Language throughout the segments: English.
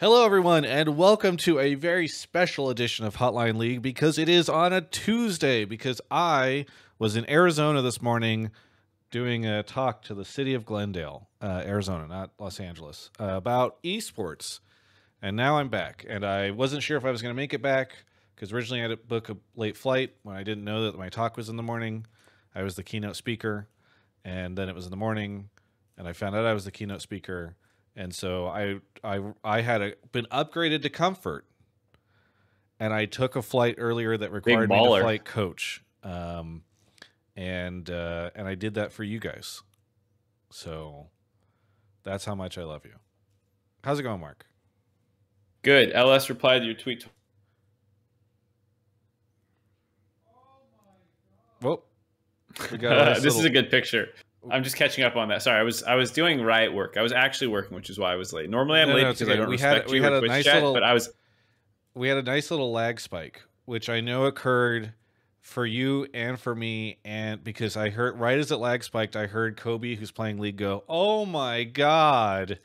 Hello, everyone, and welcome to a very special edition of Hotline League because it is on a Tuesday. Because I was in Arizona this morning doing a talk to the city of Glendale, Arizona, not Los Angeles, about esports. And now I'm back, and I wasn't sure if I was going to make it back because originally I had to book a late flight when I didn't know that my talk was in the morning. I was the keynote speaker, and then it was in the morning, and I found out I was the keynote speaker. And so I had been upgraded to comfort, and I took a flight earlier that required me to flight coach, and I did that for you guys. So that's how much I love you. How's it going, Mark? Good. LS replied to your tweet. Well, we got this is a good picture. I'm just catching up on that. Sorry, I was doing Riot work. I was actually working, which is why I was late. Normally I'm late because I don't respect you or Twitch chat, but we had a nice little lag spike, which I know occurred for you and for me, and because I heard right as it lag spiked, I heard Kobe, who's playing League, go, "Oh my god!"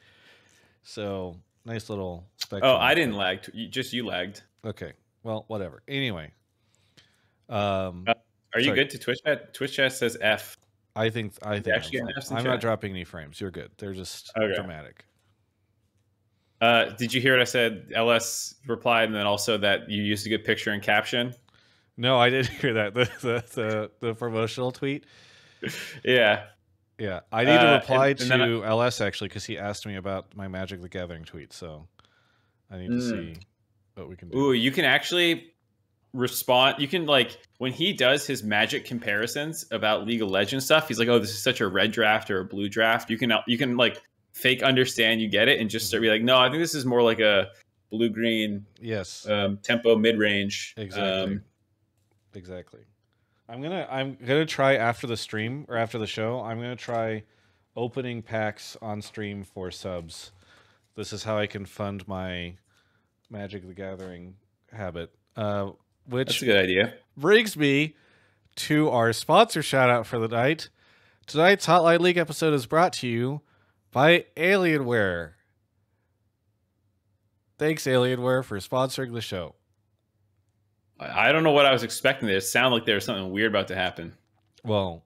So nice little spectrum. Oh, I didn't lag. Just you lagged. Okay. Well, whatever. Anyway, are you good to Twitch chat? Twitch chat says F. I think I'm not dropping any frames. You're good. They're just dramatic. Did you hear what I said? LS replied, and then also that you used a good picture and caption. No, I didn't hear that. The promotional tweet. Yeah. I need to reply to LS actually because he asked me about my Magic the Gathering tweet. So I need to see what we can do. Ooh, you can actually respond. You can, like, when he does his Magic comparisons about League of Legends stuff, he's like, "Oh, this is such a red draft or a blue draft." You can like fake understand you get it and just be like, "No, I think this is more like a blue green." Yes. Tempo mid range. Exactly. Exactly. I'm gonna try after the stream or after the show. I'm gonna try opening packs on stream for subs. This is how I can fund my Magic the Gathering habit. Which That's a good idea. Brings me to our sponsor shout out for the night. Tonight's Hotline League episode is brought to you by Alienware. Thanks, Alienware, for sponsoring the show. I don't know what I was expecting. It sounded like there was something weird about to happen. Well,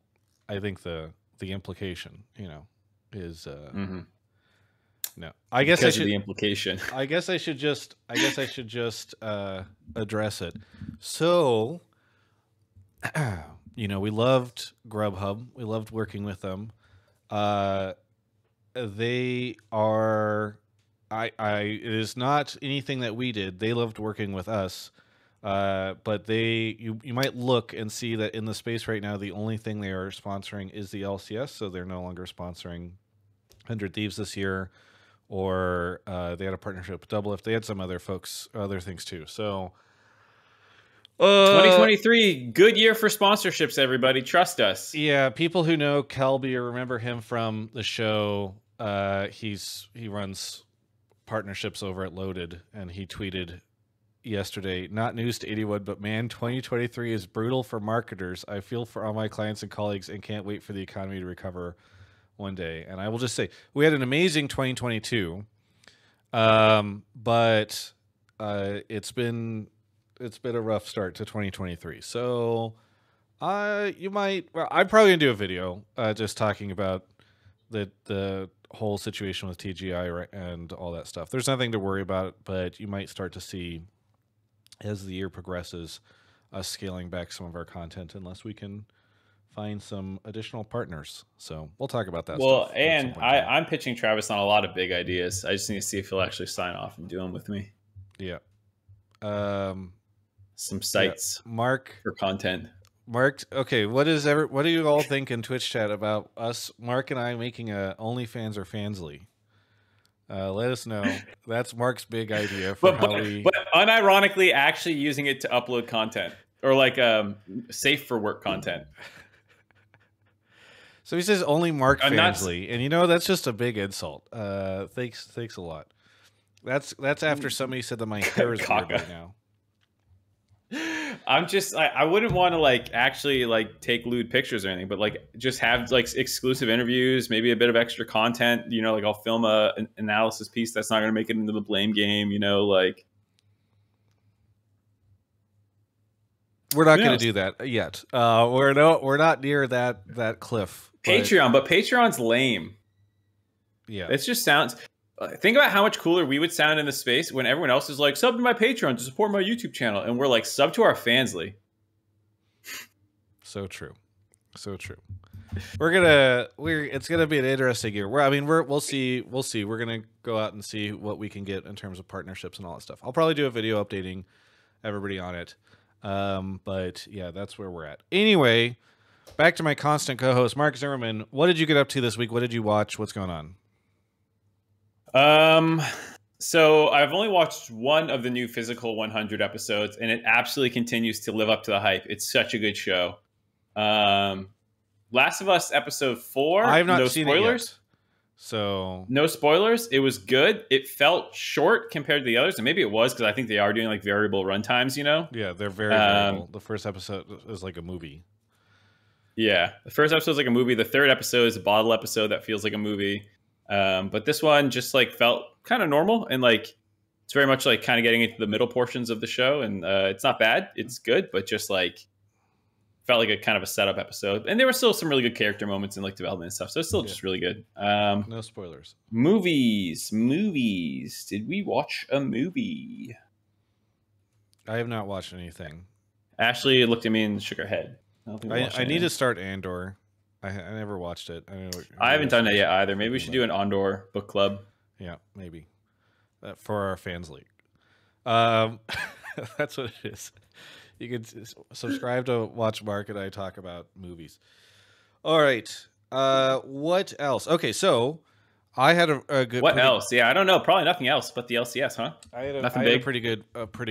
I think the implication, is no. I guess I should the implication. I guess I should just address it. So, we loved Grubhub. We loved working with them. They are it is not anything that we did. They loved working with us. But you might look and see that in the space right now, the only thing they are sponsoring is the LCS. So they're no longer sponsoring 100 Thieves this year, or they had a partnership with Double If. They had some other things too. So 2023, good year for sponsorships, everybody. Trust us. Yeah, people who know Kelby or remember him from the show, he runs partnerships over at Loaded, and he tweeted yesterday, "Not news to anyone, but man, 2023 is brutal for marketers. I feel for all my clients and colleagues and can't wait for the economy to recover one day." And I will just say, we had an amazing 2022, but it's been a rough start to 2023. So I'm probably gonna do a video just talking about the whole situation with TGI and all that stuff. There's nothing to worry about, but you might start to see, as the year progresses, us scaling back some of our content unless we can find some additional partners. So we'll talk about that. Well, and I'm pitching Travis on a lot of big ideas. I just need to see if he'll actually sign off and do them with me. Yeah. Some sites, Mark, for content. Mark, okay, what do you all think in Twitch chat about us, Mark and I, making a OnlyFans or Fansly? Let us know. That's Mark's big idea for but unironically actually using it to upload content, or like safe for work content. So he says only Mark Fansly, and that's just a big insult. Thanks a lot. That's after somebody said that my hair is weird right now. I wouldn't want to like actually like take lewd pictures or anything, but like just have like exclusive interviews, maybe a bit of extra content. You know, like I'll film an analysis piece that's not going to make it into the blame game. You know, like we're not going to do that yet. We're not near that cliff. Patreon, but Patreon's lame. Yeah, it just sounds. Think about how much cooler we would sound in the space when everyone else is like, sub to my Patreon to support my YouTube channel. And we're like, sub to our Fansly. So true. So true. It's going to be an interesting year. We'll see. We're going to go out and see what we can get in terms of partnerships and all that stuff. I'll probably do a video updating everybody on it. But yeah, that's where we're at. Anyway, back to my constant co-host, Mark Zimmerman. What did you get up to this week? What did you watch? What's going on? So I've only watched one of the new Physical 100 episodes, and it absolutely continues to live up to the hype. It's such a good show. Last of Us episode 4. I have not seen spoilers. It yet, so no spoilers. It was good. It felt short compared to the others, and maybe it was because I think they are doing like variable runtimes. You know? Yeah, they're very variable. The first episode is like a movie. Yeah, the first episode is like a movie. The third episode is a bottle episode that feels like a movie. But this one just like felt kind of normal, and like it's very much like kind of getting into the middle portions of the show, and it's not bad, it's good, but just like felt like a kind of a setup episode, and there were still some really good character moments and like development and stuff, so it's still just really good. No spoilers. Movies. Did we watch a movie? I have not watched anything. Ashley looked at me and shook her head. I need to start Andor. I never watched it. I haven't done it yet either. Maybe we should do an Andor book club. Yeah, maybe. For our fans league. That's what it is. You can subscribe to watch Mark and I talk about movies. All right. What else? Okay, so I had a good. What else? Yeah, I don't know. Probably nothing else but the LCS, huh? I had a pretty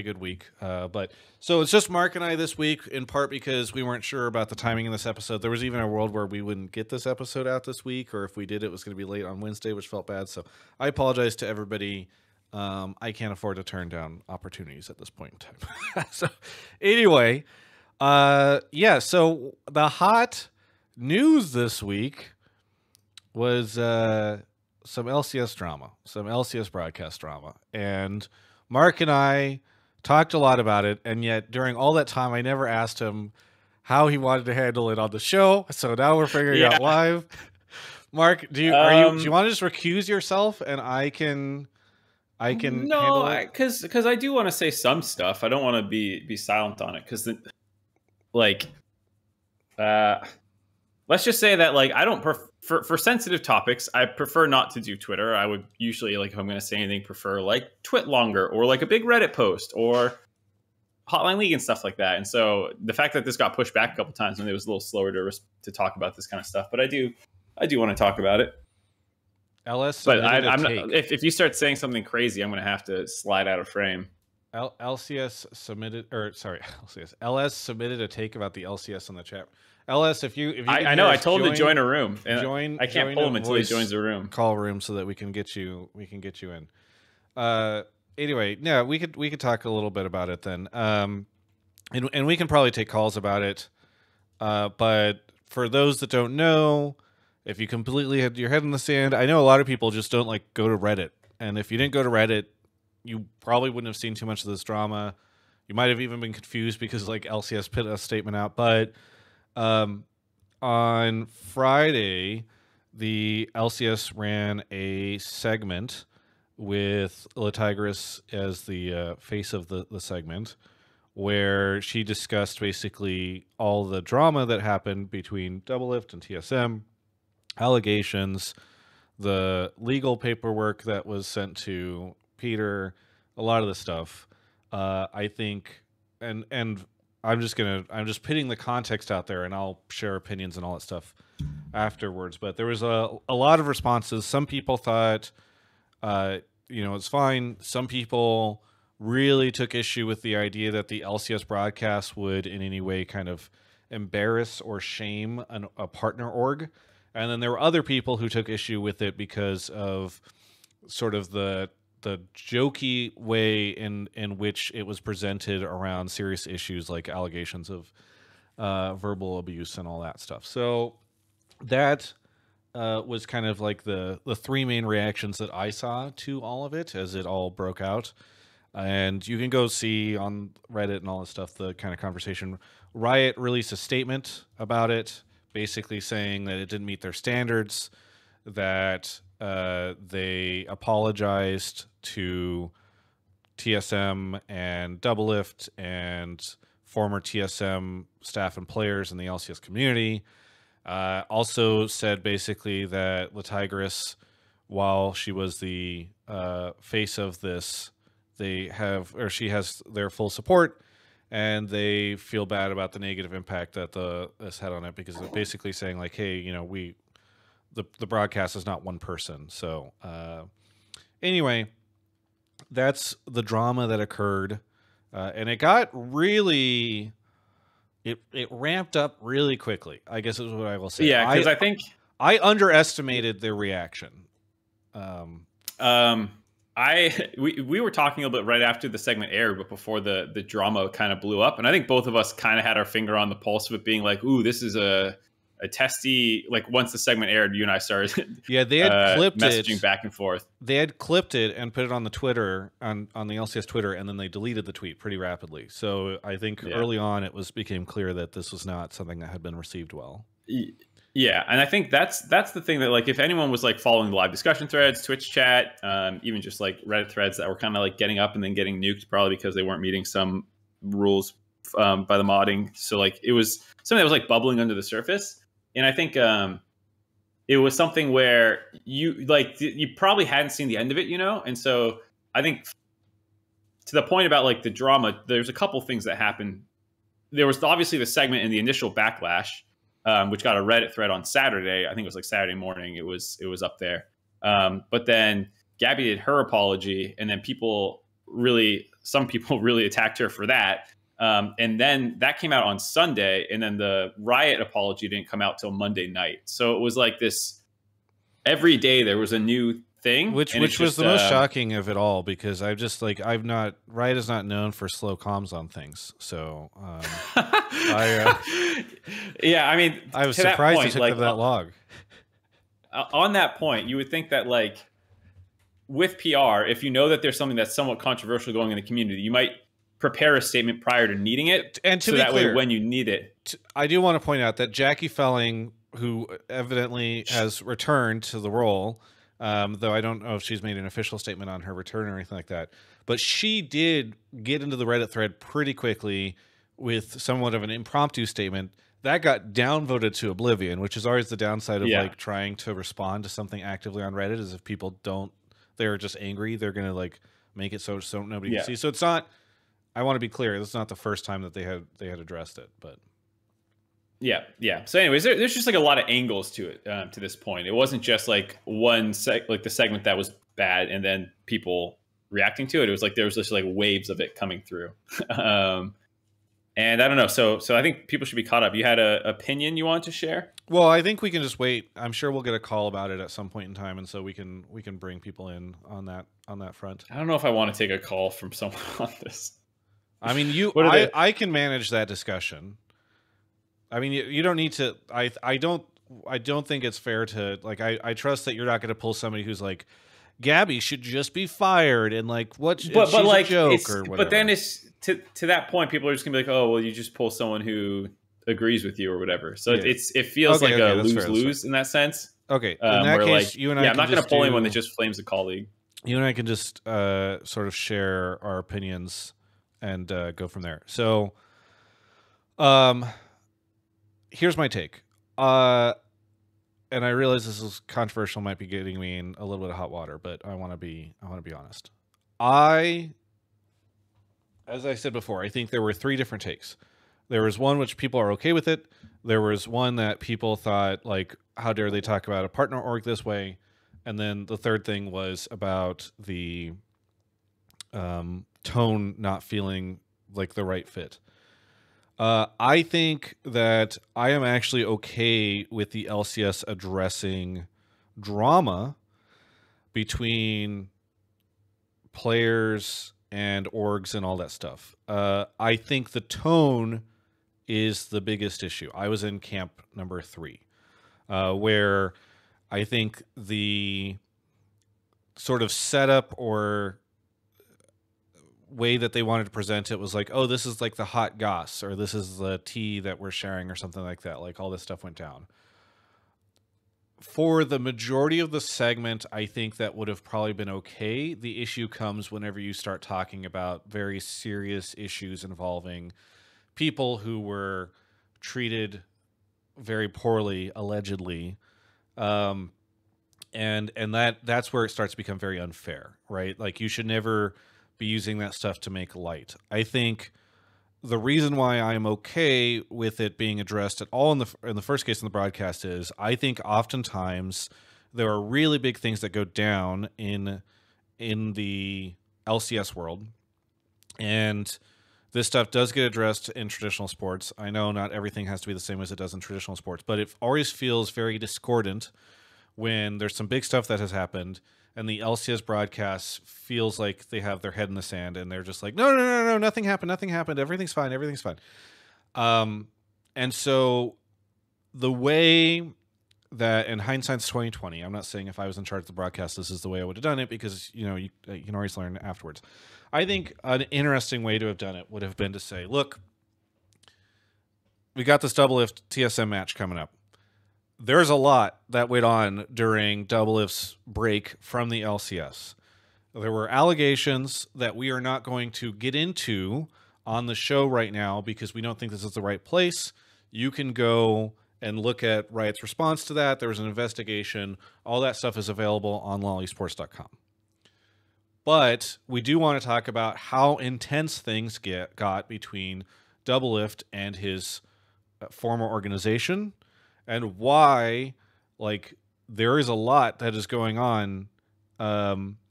good week. But so it's just Mark and I this week, in part because we weren't sure about the timing of this episode. There was even a world where we wouldn't get this episode out this week, or if we did, it was going to be late on Wednesday, which felt bad. So I apologize to everybody. I can't afford to turn down opportunities at this point in time. So anyway, yeah. So the hot news this week was some LCS drama, some LCS broadcast drama. And Mark and I talked a lot about it, and yet during all that time, I never asked him how he wanted to handle it on the show. So now we're figuring out live. Mark, do you want to just recuse yourself, and I can no, because I do want to say some stuff. I don't want to be silent on it because let's just say that like I don't for sensitive topics, I prefer not to do Twitter. I would usually, like, if I'm going to say anything, prefer like twit longer or like a big Reddit post or Hotline League and stuff like that. And so the fact that this got pushed back a couple times when it was a little slower to talk about this kind of stuff, but I do want to talk about it. LS, but I'm not, if you start saying something crazy, I'm going to have to slide out of frame. LCS submitted, or sorry, LS submitted a take about the LCS in the chat. LS, if you I know, I told him to join a room. And I can't pull him until he joins a room. Call room so that we can get you in. Anyway, yeah, we could talk a little bit about it then. And we can probably take calls about it. But for those that don't know, if you completely had your head in the sand, I know a lot of people just don't like go to Reddit. And if you didn't go to Reddit, you probably wouldn't have seen too much of this drama. You might have even been confused because like LCS put a statement out. But on Friday, the LCS ran a segment with Latigris as the face of the segment, where she discussed basically all the drama that happened between Doublelift and TSM, allegations, the legal paperwork that was sent to Peter, a lot of the stuff. I think, and I'm just putting the context out there, and I'll share opinions and all that stuff afterwards. But there was a lot of responses. Some people thought, it's fine. Some people really took issue with the idea that the LCS broadcast would in any way kind of embarrass or shame a partner org. And then there were other people who took issue with it because of sort of the jokey way in which it was presented around serious issues like allegations of verbal abuse and all that stuff. So that was kind of like the three main reactions that I saw to all of it as it all broke out. And you can go see on Reddit and all this stuff the kind of conversation. Riot released a statement about it, basically saying that it didn't meet their standards, that they apologized to TSM and Doublelift and former TSM staff and players in the LCS community. Also said basically that La Tigress, while she was the face of this, she has their full support, and they feel bad about the negative impact that this had on it, because they're basically saying like, hey, you know, the broadcast is not one person. So anyway, that's the drama that occurred, and it got really, it ramped up really quickly, I guess is what I will say. Yeah, because I think I underestimated their reaction. We were talking a little bit right after the segment aired, but before the drama kind of blew up, and I think both of us kind of had our finger on the pulse of it, being like, "Ooh, this is a testy." Like once the segment aired, you and I started, yeah, they had clipped messaging back and forth. They had clipped it and put it on the Twitter on the LCS Twitter, and then they deleted the tweet pretty rapidly. So I think early on it became clear that this was not something that had been received well. Yeah, and I think that's the thing that, like, if anyone was like following the live discussion threads, Twitch chat, even just like Reddit threads that were kind of like getting up and then getting nuked, probably because they weren't meeting some rules by the modding. So like it was something that was like bubbling under the surface, and I think it was something where you probably hadn't seen the end of it, you know. And so I think to the point about like the drama, there's a couple things that happened. There was obviously the segment in the initial backlash, which got a Reddit thread on Saturday. I think it was like Saturday morning. It was up there. But then Gabby did her apology, and then some people really attacked her for that. And then that came out on Sunday, and then the Riot apology didn't come out till Monday night. So it was like this, every day there was a new thing, which was the most shocking of it all, because I've just like, Riot is not known for slow comms on things. So yeah, I mean, I was surprised it took them that long. On that point, you would think that like with PR, if you know that there's something that's somewhat controversial going in the community, you might prepare a statement prior to needing it, and so that way when you need it. I do want to point out that Jackie Felling, who evidently has returned to the role, though I don't know if she's made an official statement on her return or anything like that, but she did get into the Reddit thread pretty quickly with somewhat of an impromptu statement that got downvoted to oblivion, which is always the downside of like trying to respond to something actively on Reddit, is if people they're just angry, they're going to like make it so nobody can see. So it's not, I want to be clear, this is not the first time that they had addressed it, but yeah. So anyways, there's just like a lot of angles to it, to this point. It wasn't just like like the segment that was bad and then people reacting to it. It was like there was just like waves of it coming through. And I don't know. So I think people should be caught up. You had an opinion you want to share? Well, I think we can just wait. I'm sure we'll get a call about it at some point in time, and so we can bring people in on that front. I don't know if I want to take a call from someone on this. I mean, I can manage that discussion. I mean, you don't need to. I don't think it's fair to like. I trust that you're not going to pull somebody who's like, Gabby should just be fired, and like but she's like a joke or whatever. But then it's to that point, people are just gonna be like, oh well, you just pull someone who agrees with you or whatever. So it feels like a lose-lose in that sense. Okay, in that case, like, you and I I'm not gonna pull anyone that just flames a colleague. You and I can just sort of share our opinions and go from there. So, here's my take. And I realize this is controversial, might be getting me in a little bit of hot water, but I want to be honest. As I said before, I think there were three different takes. There was one which people are okay with it. There was one that people thought like, how dare they talk about a partner org this way? And then the third thing was about the tone not feeling like the right fit. I think that I am actually okay with the LCS addressing drama between players and orgs and all that stuff. I think the tone is the biggest issue. I was in camp number 3, where I think the sort of setup or way that they wanted to present it was like, oh, this is like the hot goss, or this is the tea that we're sharing, or something like that. Like all this stuff went down. For the majority of the segment, I think that would have probably been okay. The issue comes whenever you start talking about very serious issues involving people who were treated very poorly, allegedly, and that's where it starts to become very unfair, right? Like, you should never be using that stuff to make light. I think the reason why I'm okay with it being addressed at all in the first case in the broadcast is I think oftentimes there are really big things that go down in the LCS world, and this stuff does get addressed in traditional sports. I know not everything has to be the same as it does in traditional sports, but it always feels very discordant when there's some big stuff that has happened and the LCS broadcast feels like they have their head in the sand and they're just like, no, nothing happened, everything's fine. And so the way that, in hindsight's 2020, I'm not saying if I was in charge of the broadcast, this is the way I would have done it, because, you know, you can always learn afterwards. I think an interesting way to have done it would have been to say, look, we got this Doublelift TSM match coming up. There's a lot that went on during Doublelift's break from the LCS. There were allegations that we are not going to get into on the show right now because we don't think this is the right place. You can go and look at Riot's response to that. There was an investigation. All that stuff is available on lolesports.com. But we do want to talk about how intense things got between Doublelift and his former organization, and why, like, there is a lot that is going on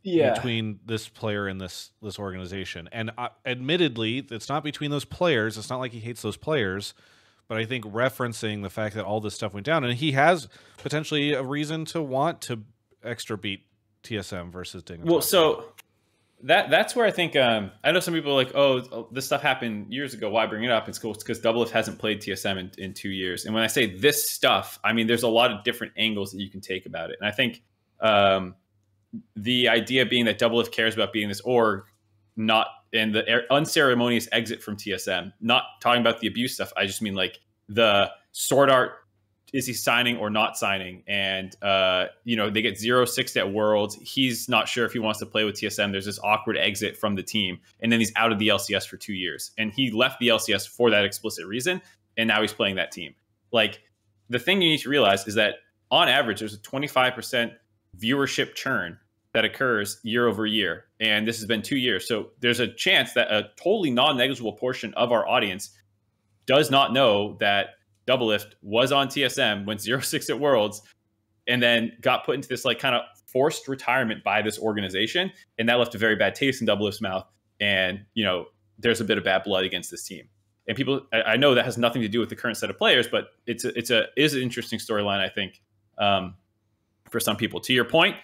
between this player and this organization. And admittedly, it's not between those players. It's not like he hates those players. But I think referencing the fact that all this stuff went down, and he has potentially a reason to want to extra beat TSM versus Ding. Well, so that's where I think I know some people are like, oh, this stuff happened years ago. Why bring it up? It's cool because Doublelift hasn't played TSM in 2 years. And when I say this stuff, I mean there's a lot of different angles that you can take about it. And I think the idea being that Doublelift cares about beating this org, not in the unceremonious exit from TSM, not talking about the abuse stuff. I just mean like the sword art. Is he signing or not signing? And, they get 0-6 at Worlds. He's not sure if he wants to play with TSM. There's this awkward exit from the team. And then he's out of the LCS for 2 years. And he left the LCS for that explicit reason. And now he's playing that team. Like, the thing you need to realize is that on average, there's a 25% viewership churn that occurs year over year. And this has been 2 years. So there's a chance that a totally non-negligible portion of our audience does not know that Doublelift was on TSM, went 0-6 at Worlds, and then got put into this like kind of forced retirement by this organization. And that left a very bad taste in Doublelift's mouth. And, there's a bit of bad blood against this team. And people, I know that has nothing to do with the current set of players, but it is an interesting storyline, I think, for some people. To your point,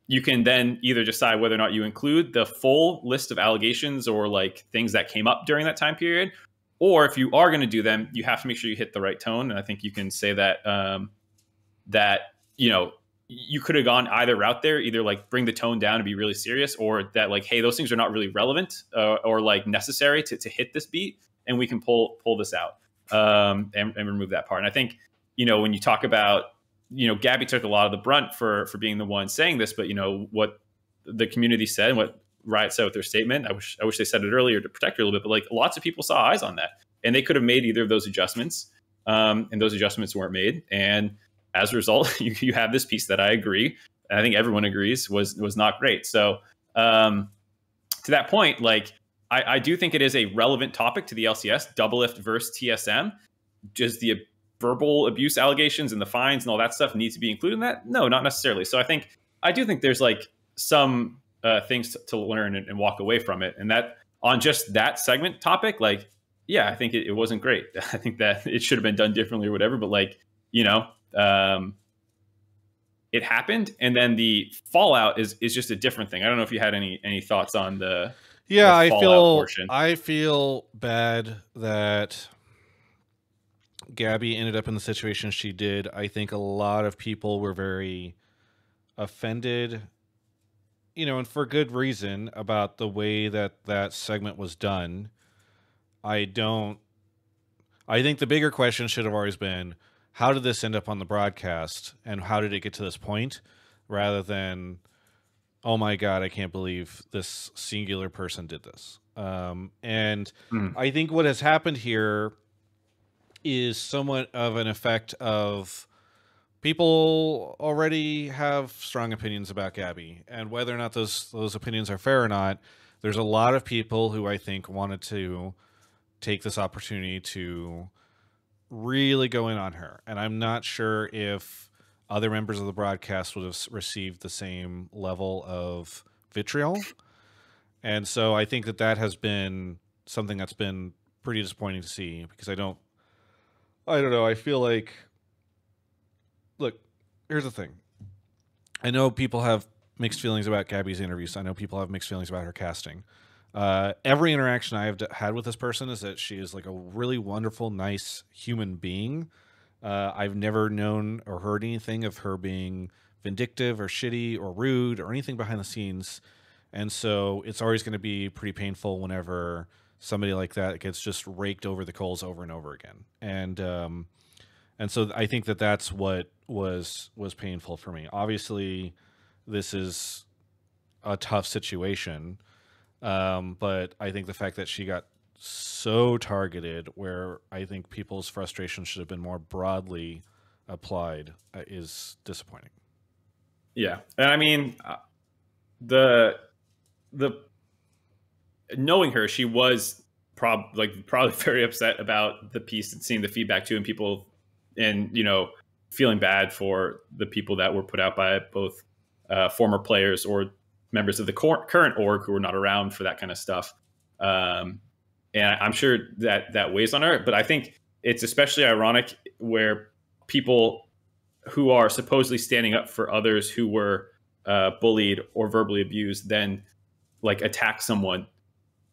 you can then either decide whether or not you include the full list of allegations or like things that came up during that time period. Or if you are going to do them, you have to make sure you hit the right tone. And I think you can say that you could have gone either route there, either like bring the tone down and be really serious, or that like, hey, those things are not really relevant or like necessary to hit this beat, and we can pull this out and remove that part. And I think when you talk about Gabby took a lot of the brunt for being the one saying this, but what the community said and what Riot said with their statement. I wish they said it earlier to protect her a little bit, but like lots of people saw eyes on that, and they could have made either of those adjustments, and those adjustments weren't made. And as a result, you have this piece that I agree, and I think everyone agrees was not great. So to that point, like I do think it is a relevant topic to the LCS, Doublelift versus TSM. Just the verbal abuse allegations and the fines and all that stuff need to be included in that? No, not necessarily. So I do think there's like some things to learn and walk away from it. And that on just that segment topic, like, yeah, I think it wasn't great. I think that it should have been done differently or whatever, but like, it happened, and then the fallout is just a different thing. I don't know if you had any thoughts on the fallout portion. I feel bad that Gabby ended up in the situation she did. I think a lot of people were very offended, and for good reason, about the way that segment was done. I think the bigger question should have always been, how did this end up on the broadcast, and how did it get to this point, rather than, oh my God, I can't believe this singular person did this. I think what has happened here is somewhat of an effect of people already have strong opinions about Gabby, and whether or not those opinions are fair or not, there's a lot of people who I think wanted to take this opportunity to really go in on her. And I'm not sure if other members of the broadcast would have received the same level of vitriol. And so I think that has been something that's been pretty disappointing to see, because I don't know. I feel like, look, here's the thing. I know people have mixed feelings about Gabby's interviews. I know people have mixed feelings about her casting. Every interaction I have had with this person is that she is like a really wonderful, nice human being. I've never known or heard anything of her being vindictive or shitty or rude or anything behind the scenes. And so it's always going to be pretty painful whenever somebody like that gets just raked over the coals over and over again. And so I think that's what was painful for me. Obviously, this is a tough situation. But I think the fact that she got so targeted, where I think people's frustration should have been more broadly applied, is disappointing. Yeah. And I mean, the knowing her, she was probably very upset about the piece and seeing the feedback too, and people, and feeling bad for the people that were put out by it, both former players or members of the current org who are not around for that kind of stuff. And I'm sure that weighs on her, but I think it's especially ironic where people who are supposedly standing up for others who were bullied or verbally abused then like attack someone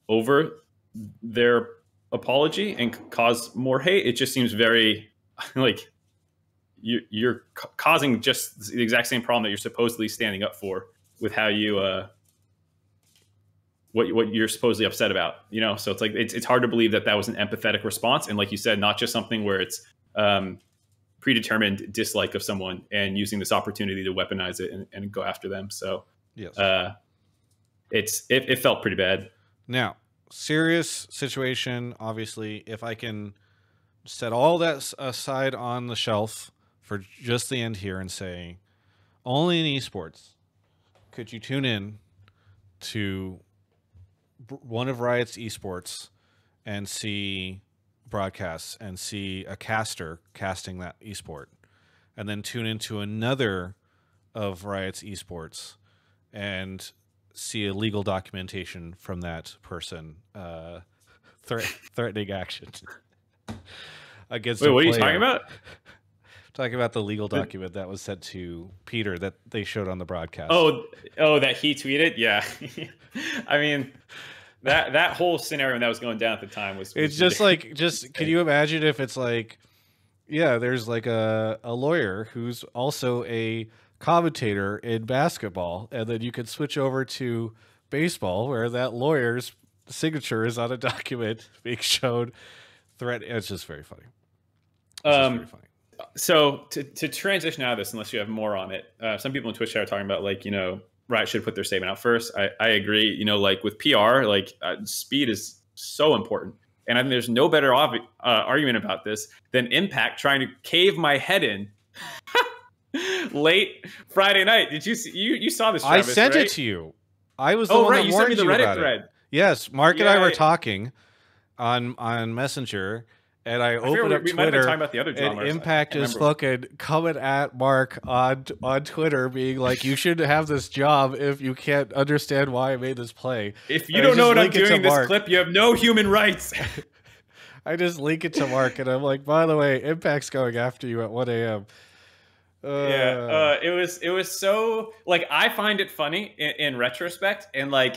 over their apology and cause more hate. It just seems very like you're causing just the exact same problem that you're supposedly standing up for with how you what you're supposedly upset about, so it's like it's hard to believe that was an empathetic response, and like you said, not just something where it's predetermined dislike of someone and using this opportunity to weaponize it and go after them. So yes, it felt pretty bad. Now, serious situation, obviously. If I can set all that aside on the shelf for just the end here and say, only in esports could you tune in to one of Riot's esports and see broadcasts and see a caster casting that esport, and then tune into another of Riot's esports and see a legal documentation from that person threatening action against. Wait, what are you talking about? Talking about the legal document that was sent to Peter that they showed on the broadcast. Oh, that he tweeted? Yeah. I mean, that whole scenario that was going down at the time was it's just ridiculous. Can you imagine if it's like, yeah, there's like a lawyer who's also a commentator in basketball, and then you could switch over to baseball where that lawyer's signature is on a document being shown. It's just very funny. Very funny. So to transition out of this, unless you have more on it, some people in Twitch chat are talking about Riot should put their statement out first. I agree. Like with PR, speed is so important, and I think there's no better argument about this than Impact trying to cave my head in late Friday night. Did you see? You saw this? Travis, I sent right? it to you. I was the one that you sent me the Reddit thread. It. Yes, Mark and I were talking on Messenger. And I opened up Twitter, about the other and Impact is fucking coming at Mark on Twitter, being like, "You shouldn't have this job if you can't understand why I made this play." If you don't know what I'm doing in this clip, you have no human rights. I just link it to Mark, and I'm like, "By the way, Impact's going after you at 1 a.m." Yeah, it was so like I find it funny in retrospect, and like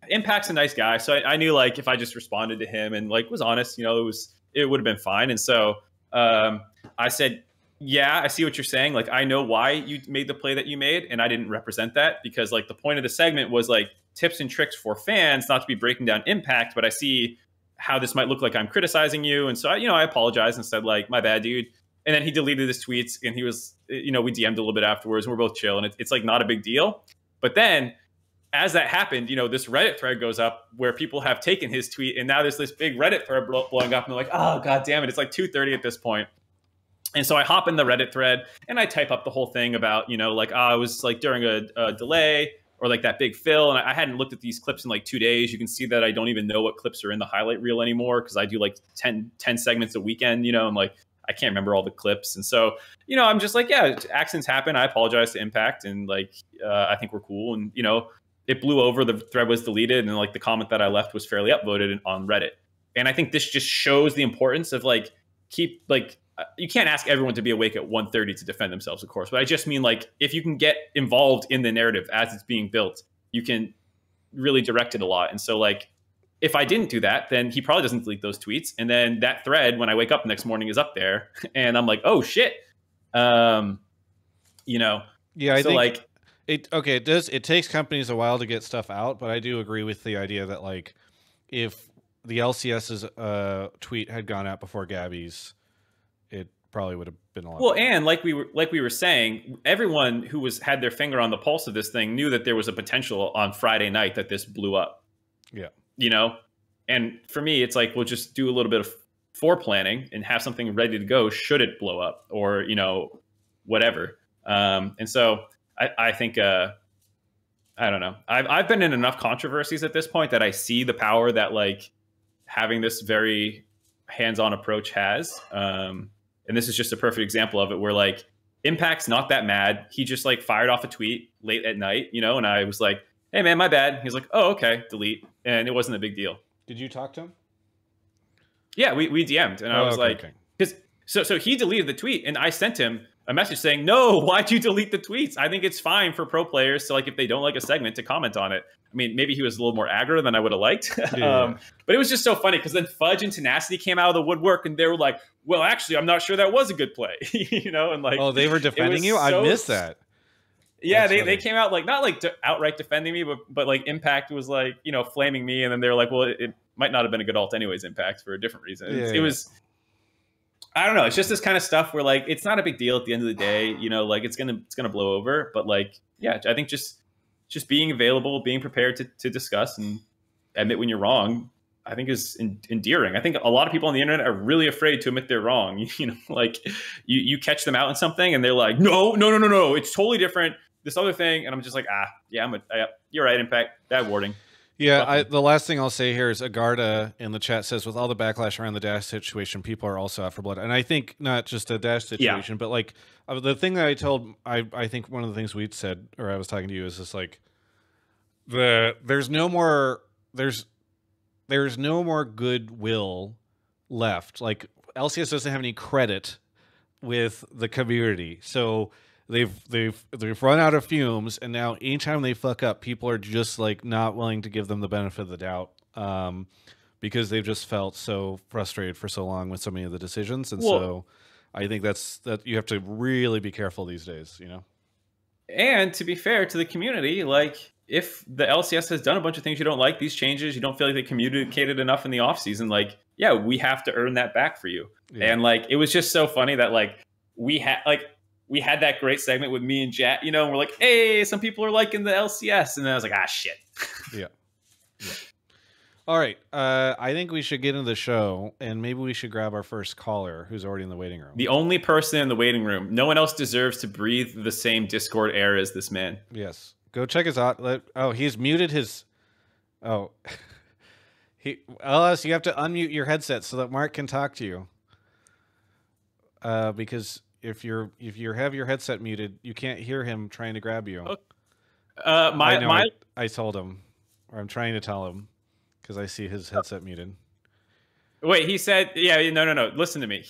Impact's a nice guy, so I knew like if I just responded to him and like was honest, it would have been fine. And so I said, yeah, I see what you're saying. Like I know why you made the play that you made, and I didn't represent that because like the point of the segment was like tips and tricks for fans, not to be breaking down Impact, but I see how this might look like I'm criticizing you, and so I apologized and said like my bad, dude. And then he deleted his tweets, and he was, we DM'd a little bit afterwards, and we're both chill, and it's like not a big deal. But then, as that happened, this Reddit thread goes up where people have taken his tweet, and now there's this big Reddit thread blowing up, and they're like, oh, god damn it, it's like 2:30 at this point. And so I hop in the Reddit thread, and I type up the whole thing about, like, it was like during a delay, or like that big fill, and I hadn't looked at these clips in like 2 days. You can see that I don't even know what clips are in the highlight reel anymore, because I do like 10 segments a weekend, and like, I can't remember all the clips. And so, I'm just like, yeah, accidents happen. I apologize to Impact. And like, I think we're cool. And, it blew over. The thread was deleted. And like the comment that I left was fairly upvoted on Reddit. And I think this just shows the importance of like, you can't ask everyone to be awake at 1:30 to defend themselves, of course. But I just mean like, if you can get involved in the narrative as it's being built, you can really direct it a lot. And so like, if I didn't do that, then he probably doesn't delete those tweets. And then that thread, when I wake up the next morning, is up there. And I'm like, oh, shit. Yeah, I think like it takes companies a while to get stuff out. But I do agree with the idea that like if the LCS's tweet had gone out before Gabby's, it probably would have been a lot. Well, and like we were saying, everyone who had their finger on the pulse of this thing knew that there was a potential on Friday night that this blew up. Yeah. And for me, it's like, we'll just do a little bit of foreplanning and have something ready to go should it blow up or, whatever. And so I think, I don't know. I've been in enough controversies at this point that I see the power that like having this very hands-on approach has. And this is just a perfect example of it where like Impact's not that mad. He just like fired off a tweet late at night, and I was like, hey man, my bad. He's like, oh, okay, delete. And it wasn't a big deal. Did you talk to him? Yeah, we DM'd, and I was like, because so he deleted the tweet, and I sent him a message saying, no, why'd you delete the tweets? I think it's fine for pro players to like, if they don't like a segment, to comment on it. I mean, maybe he was a little more aggro than I would have liked. Yeah. But it was just so funny because then Fudge and Tenacity came out of the woodwork, and they were like, well, actually, I'm not sure that was a good play. And like, oh, they were defending you? I missed that. Yeah, they came out like not like outright defending me, but like Impact was like, flaming me, and then they were like, well, it might not have been a good ult anyways, Impact, for a different reason. It was, I don't know, it's just this kind of stuff where like it's not a big deal at the end of the day, like it's gonna blow over, but like, yeah, I think just being available, being prepared to discuss and admit when you're wrong, I think is endearing. I think a lot of people on the internet are really afraid to admit they're wrong. Like you catch them out in something and they're like, no, it's totally different. This other thing, and I'm just like, yeah, you're right, Impact, bad warding. Yeah, the last thing I'll say here is Agarda in the chat says, with all the backlash around the Dash situation, people are also out for blood. And I think not just a Dash situation, but like the thing that I think one of the things we'd said, or I was talking to you, is just like there's no more goodwill left. Like LCS doesn't have any credit with the community, so they've run out of fumes, and now anytime they fuck up, people are just like not willing to give them the benefit of the doubt, because they've just felt so frustrated for so long with so many of the decisions. And so I think that you have to really be careful these days, And to be fair to the community, like if the LCS has done a bunch of things you don't like, these changes, you don't feel like they communicated enough in the offseason, like, yeah, we have to earn that back for you. Yeah. And like, it was just so funny that like we had that great segment with me and Jack, and we're like, hey, some people are liking the LCS. And then I was like, shit. Yeah. All right. I think we should get into the show, and maybe we should grab our first caller who's already in the waiting room. The only person in the waiting room. No one else deserves to breathe the same Discord air as this man. Yes. Go check us out. He's muted his... Oh. LS, you have to unmute your headset so that Mark can talk to you. Because... If you have your headset muted, you can't hear him trying to grab you. I told him, or I'm trying to tell him, because I see his headset muted. Wait, he said, yeah, no. Listen to me.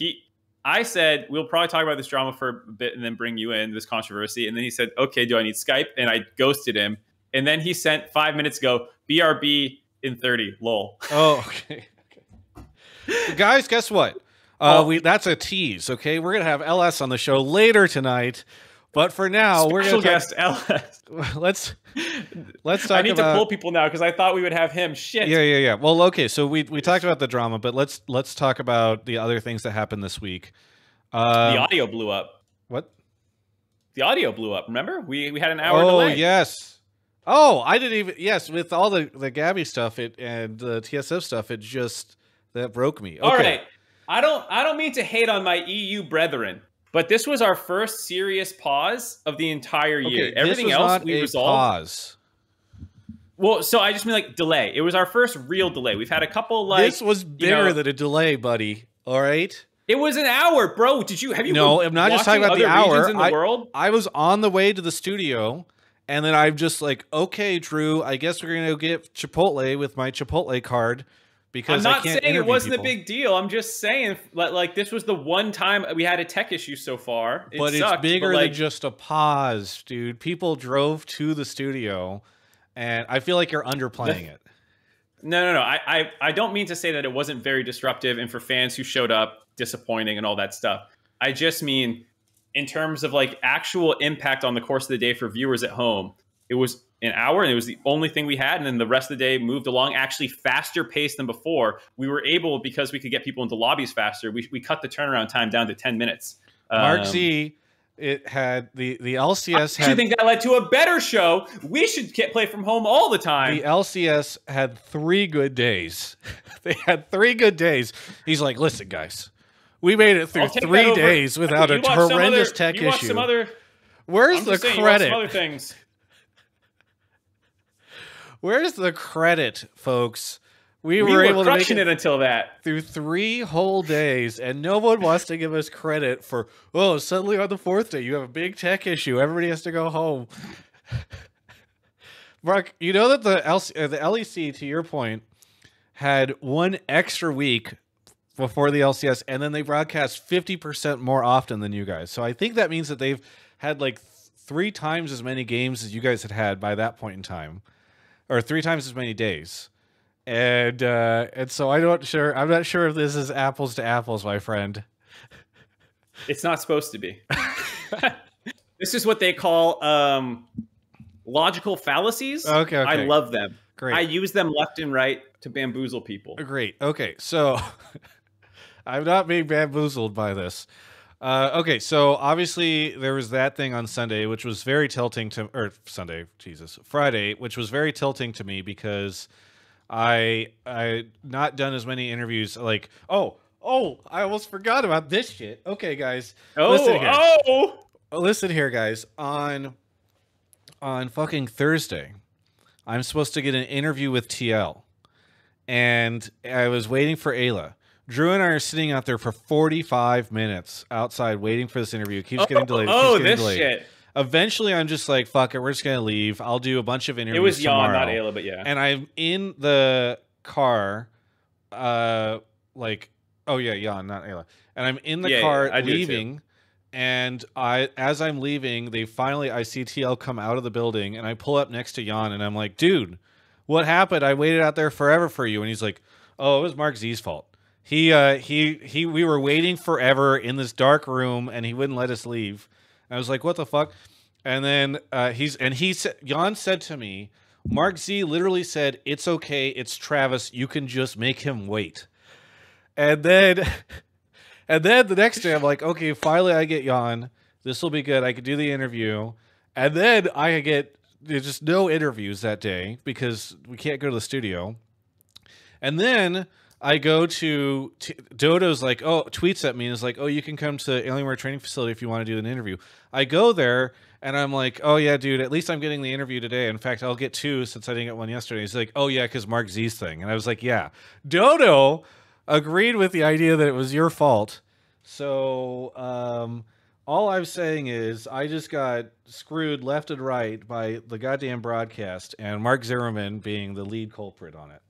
I said, we'll probably talk about this drama for a bit and then bring you in, this controversy. And then he said, okay, do I need Skype? And I ghosted him. And then he sent 5 minutes ago, BRB in 30, lol. Oh, okay. Guys, guess what? That's a tease, okay? We're going to have LS on the show later tonight. But for now, we're going to guest LS. Let's talk. I need to pull people now because I thought we would have him. Shit. Yeah. Well, okay. So we talked about the drama, but let's talk about the other things that happened this week. The audio blew up. What? The audio blew up. Remember? We had an hour Oh delay. yes. Oh, I didn't even. Yes, with all the Gabby stuff and the TSF stuff, that broke me. Okay. All right. I don't mean to hate on my EU brethren. But this was our first serious pause of the entire year. Okay, Everything else we resolved. Pause. Well, so I just mean like delay. It was our first real delay. We've had a couple like this was bigger than a delay, buddy. All right. It was an hour, bro. Have you? No, I'm not just talking about the hour. In the world? I was on the way to the studio, and then I'm just like, okay, Drew, I guess we're gonna go get Chipotle with my Chipotle card. Because I'm not saying it wasn't a big deal. I'm just saying, like, this was the one time we had a tech issue so far. But it's bigger than just a pause, dude. People drove to the studio, and I feel like you're underplaying it. No. I don't mean to say that it wasn't very disruptive, and for fans who showed up, disappointing and all that stuff. I just mean, in terms of like actual impact on the course of the day for viewers at home, it was an hour, and it was the only thing we had. And then the rest of the day moved along actually faster pace than before. We were able, because we could get people into lobbies faster, we cut the turnaround time down to 10 minutes. MissRedRising, it had the LCS. I think that led to a better show. We should play from home all the time. The LCS had 3 good days. They had 3 good days. He's like, listen, guys, we made it through 3 days without a horrendous tech issue. Where's the credit? Some other things. Where's the credit, folks? We were able to make it until that through 3 whole days, and no one wants to give us credit for. Oh, suddenly on the 4th day, you have a big tech issue. Everybody has to go home. Mark, you know that the LEC, to your point, had 1 extra week before the LCS, and then they broadcast 50% more often than you guys. So I think that means that they've had like 3 times as many games as you guys had by that point in time. Or 3 times as many days, and so I'm not sure if this is apples to apples, my friend. It's not supposed to be. This is what they call logical fallacies. Okay. I love them. Great. I use them left and right to bamboozle people. Great. Okay, so I'm not being bamboozled by this. Okay, so obviously there was that thing on Sunday, which was very tilting to, or Friday, which was very tilting to me because I not done as many interviews. Like, I almost forgot about this shit. Okay, guys, listen here, guys. On fucking Thursday, I'm supposed to get an interview with TL, and I was waiting for Ayla. Drew and I are sitting out there for 45 minutes outside waiting for this interview. It keeps getting delayed. Shit. Eventually, I'm just like, fuck it, we're just going to leave. I'll do a bunch of interviews tomorrow. It was Jan, not Ayla, but yeah. And I'm in the car, Jan, not Ayla. And I'm in the car leaving, and as I'm leaving, I see TL come out of the building, and I pull up next to Jan, and I'm like, dude, what happened? I waited out there forever for you. And he's like, oh, it was Mark Z's fault. We were waiting forever in this dark room, and he wouldn't let us leave. I was like, what the fuck? And then Jan said to me, Mark Z literally said, it's okay, it's Travis, you can just make him wait. And then the next day I'm like, okay, finally I get Jan. This will be good. I could do the interview. And then there's just no interviews that day because we can't go to the studio. And then I go to Dodo's like, tweets at me and is like, you can come to Alienware Training Facility if you want to do an interview. I go there and I'm like, oh yeah, dude, at least I'm getting the interview today. In fact, I'll get 2 since I didn't get one yesterday. He's like, oh yeah, because Mark Z's thing. And I was like, yeah. Dodo agreed with the idea that it was your fault. So all I'm saying is I just got screwed left and right by the goddamn broadcast and Mark Zimmerman being the lead culprit on it.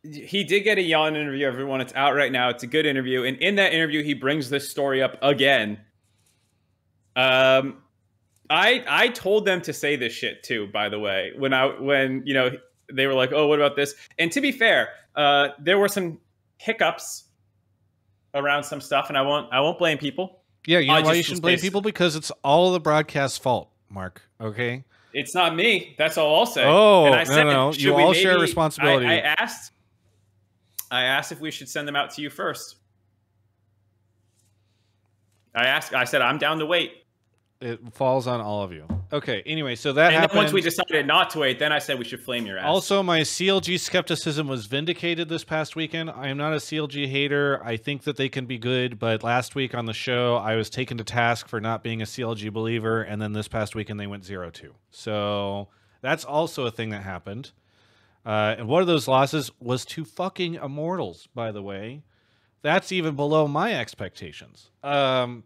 he did get a yawn interview, everyone. It's out right now. It's a good interview. And in that interview, he brings this story up again. I told them to say this shit too, by the way, when you know, they were like, oh, what about this? And to be fair, there were some hiccups around some stuff, and I won't blame people. Yeah, you know why you shouldn't blame people? Because it's all the broadcast's fault, Mark. Okay? It's not me. That's all I'll say. Oh, and I said, no. You all share responsibility. I asked if we should send them out to you first. I said, I'm down to wait. It falls on all of you. Okay, anyway, so that happened. And then once we decided not to wait, then I said we should flame your ass. Also, my CLG skepticism was vindicated this past weekend. I am not a CLG hater. I think that they can be good, but last week on the show, I was taken to task for not being a CLG believer, and then this past weekend, they went 0-2. So that's also a thing that happened. And one of those losses was to fucking Immortals, by the way. That's even below my expectations. And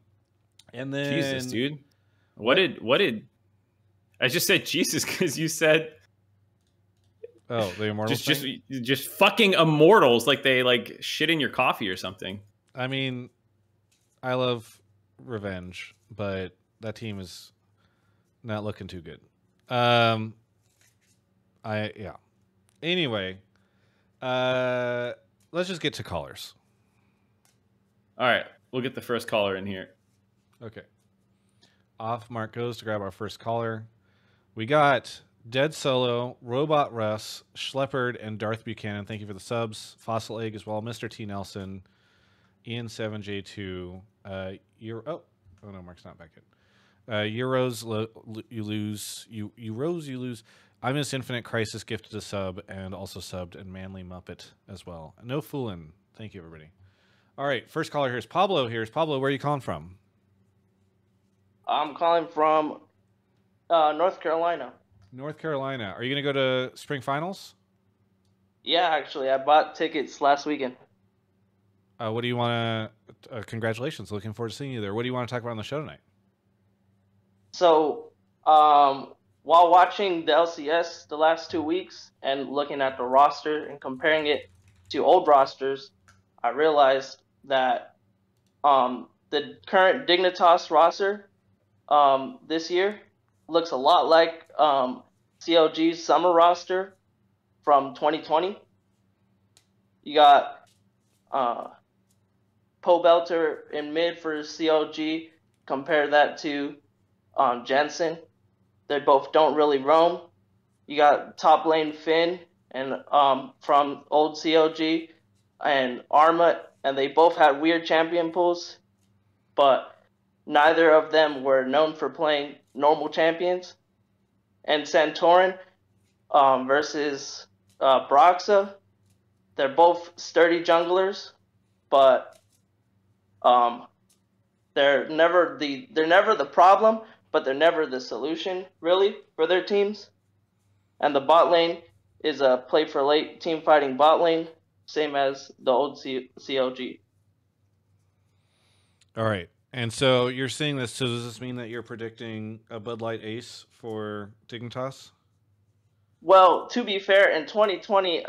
then... Jesus, dude. What did I just said Jesus because you said the Immortals just fucking Immortals, like they like shit in your coffee or something. I mean, I love revenge, but that team is not looking too good. Anyway, let's just get to callers. All right, we'll get the first caller in here. Okay. Off Mark goes to grab our first caller. We got Dead Solo, Robot Russ, Schleppard, and Darth Buchanan. Thank you for the subs. Fossil Egg as well. Mr. T. Nelson, Ian7J2. Oh no, Mark's not back yet. Euros, you lose. Euros, you lose. I Miss Infinite Crisis gifted a sub and also subbed, and Manly Muppet as well. No fooling. Thank you, everybody. All right, first caller here is Pablo. Pablo, where are you calling from? I'm calling from North Carolina. North Carolina. Are you going to go to Spring Finals? Yeah, actually. I bought tickets last weekend. What do you want to... congratulations. Looking forward to seeing you there. What do you want to talk about on the show tonight? So, while watching the LCS the last 2 weeks and looking at the roster and comparing it to old rosters, I realized that the current Dignitas roster this year looks a lot like CLG's summer roster from 2020. You got Pobelter in mid for CLG. Compare that to Jensen. They both don't really roam. You got top lane Finn and from old CLG and Armut, and they both had weird champion pools, but neither of them were known for playing normal champions. And Santorin versus Broxa, they're both sturdy junglers, but they're never the problem, but they're never the solution really for their teams. And the bot lane is a play for late team fighting bot lane, same as the old CLG. All right. And so you're seeing this. So does this mean that you're predicting a Bud Light ace for Dignitas? Well, to be fair, in 2020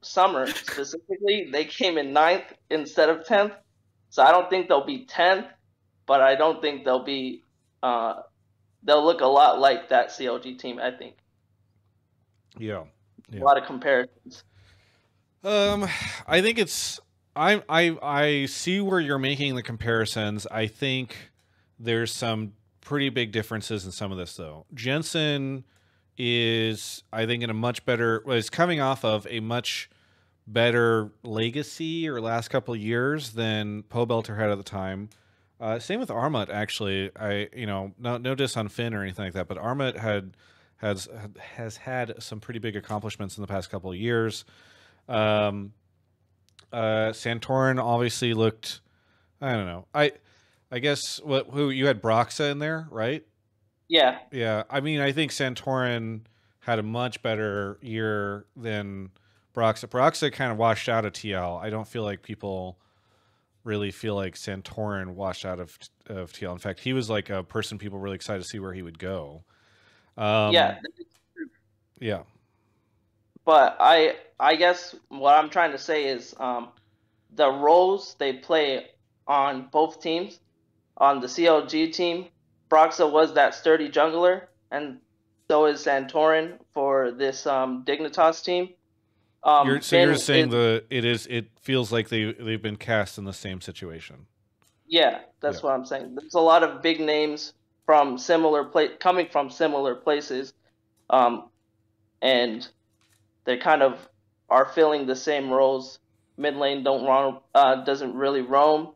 summer specifically, they came in 9th instead of 10th. So I don't think they'll be 10th, but I don't think they'll be. They'll look a lot like that CLG team, I think. Yeah. A lot of comparisons. I think it's. I see where you're making the comparisons. I think there's some pretty big differences in some of this, though. Jensen is, I think, in a much better... is coming off of a much better legacy or last couple of years than Pobelter had at the time. Same with Armut, actually. No diss on Finn or anything like that, but Armut has had some pretty big accomplishments in the past couple of years. Santorin obviously looked, I don't know. I guess who you had Broxa in there, right? Yeah. Yeah. I mean, I think Santorin had a much better year than Broxa. Broxa kind of washed out of TL. I don't feel like people really feel like Santorin washed out of TL. In fact, he was like a person people were really excited to see where he would go. Yeah. Yeah. But I guess what I'm trying to say is the roles they play on both teams. On the CLG team, Broxa was that sturdy jungler, and so is Santorin for this Dignitas team. You're Finn saying is it feels like they've been cast in the same situation. yeah, Yeah. that's what I'm saying. There's a lot of big names from coming from similar places, and they kind of are filling the same roles. Mid lane doesn't really roam.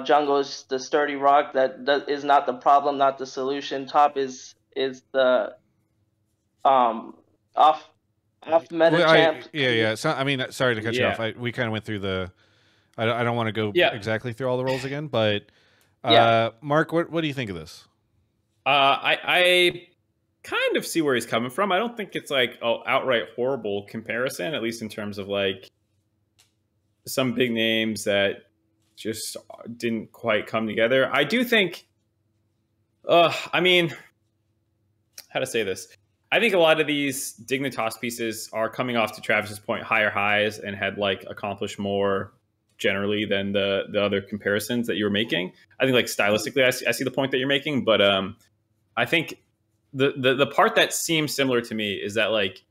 Jungle is the sturdy rock that is not the problem, not the solution. Top is the um off meta Well, champ. yeah. So, I mean, sorry to cut you off. Yeah. We kind of went through the. I don't want to go Yeah. exactly through all the roles again, but Yeah. Mark, what do you think of this? I kind of see where he's coming from. I don't think it's like an outright horrible comparison, at least in terms of like some big names that just didn't quite come together. I do think, I mean, how to say this? I think a lot of these Dignitas pieces are coming off, to Travis's point, higher highs and had like accomplished more generally than the other comparisons that you were making. I think like stylistically, I see the point that you're making, but I think the part that seems similar to me is that like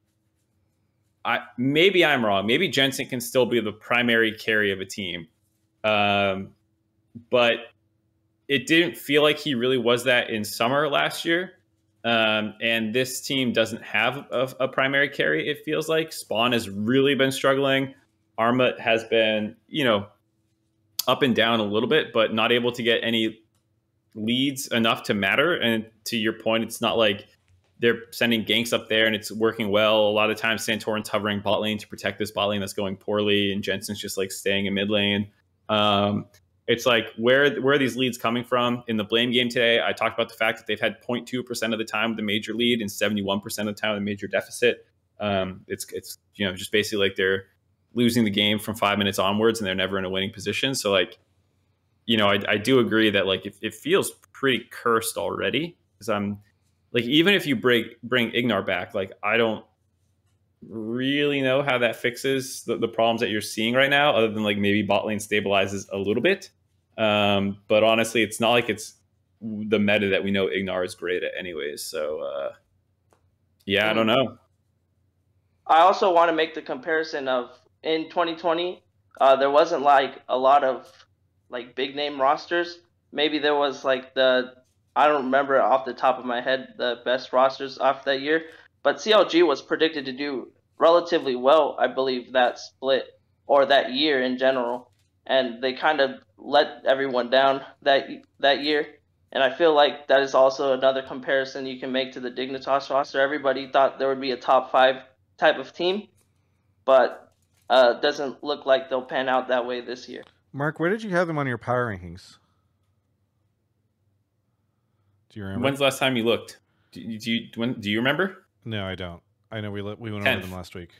maybe I'm wrong. Maybe Jensen can still be the primary carry of a team, but it didn't feel like he really was that in summer last year. And this team doesn't have a primary carry, it feels like. Spawn has really been struggling. Arma has been, up and down a little bit, but not able to get any leads enough to matter. And to your point, it's not like they're sending ganks up there and it's working well. A lot of times Santorin's hovering bot lane to protect this bot lane that's going poorly, and Jensen's just like staying in mid lane. It's like, where are these leads coming from? In the Blame game today, I talked about the fact that they've had 0.2% of the time the major lead and 71% of the time the major deficit. It's just basically like they're losing the game from 5 minutes onwards and they're never in a winning position. So like, I do agree that like it feels pretty cursed already, because I'm like, even if you bring Ignar back, like I don't really know how that fixes the problems that you're seeing right now, other than like maybe bot lane stabilizes a little bit. But honestly, it's not like it's the meta that we know Ignar is great at anyways. So I don't know. I also want to make the comparison of in 2020, there wasn't like a lot of like big name rosters. Maybe there was like I don't remember off the top of my head the best rosters off that year, but CLG was predicted to do relatively well, I believe, that split or that year in general, and they kind of let everyone down that year. And I feel like that is also another comparison you can make to the Dignitas roster. Everybody thought there would be a top 5 type of team, but doesn't look like they'll pan out that way this year. Mark, where did you have them on your power rankings? Do you remember? When's the last time you looked? Do you remember? No, I don't. I know we went 10th. Over them last week.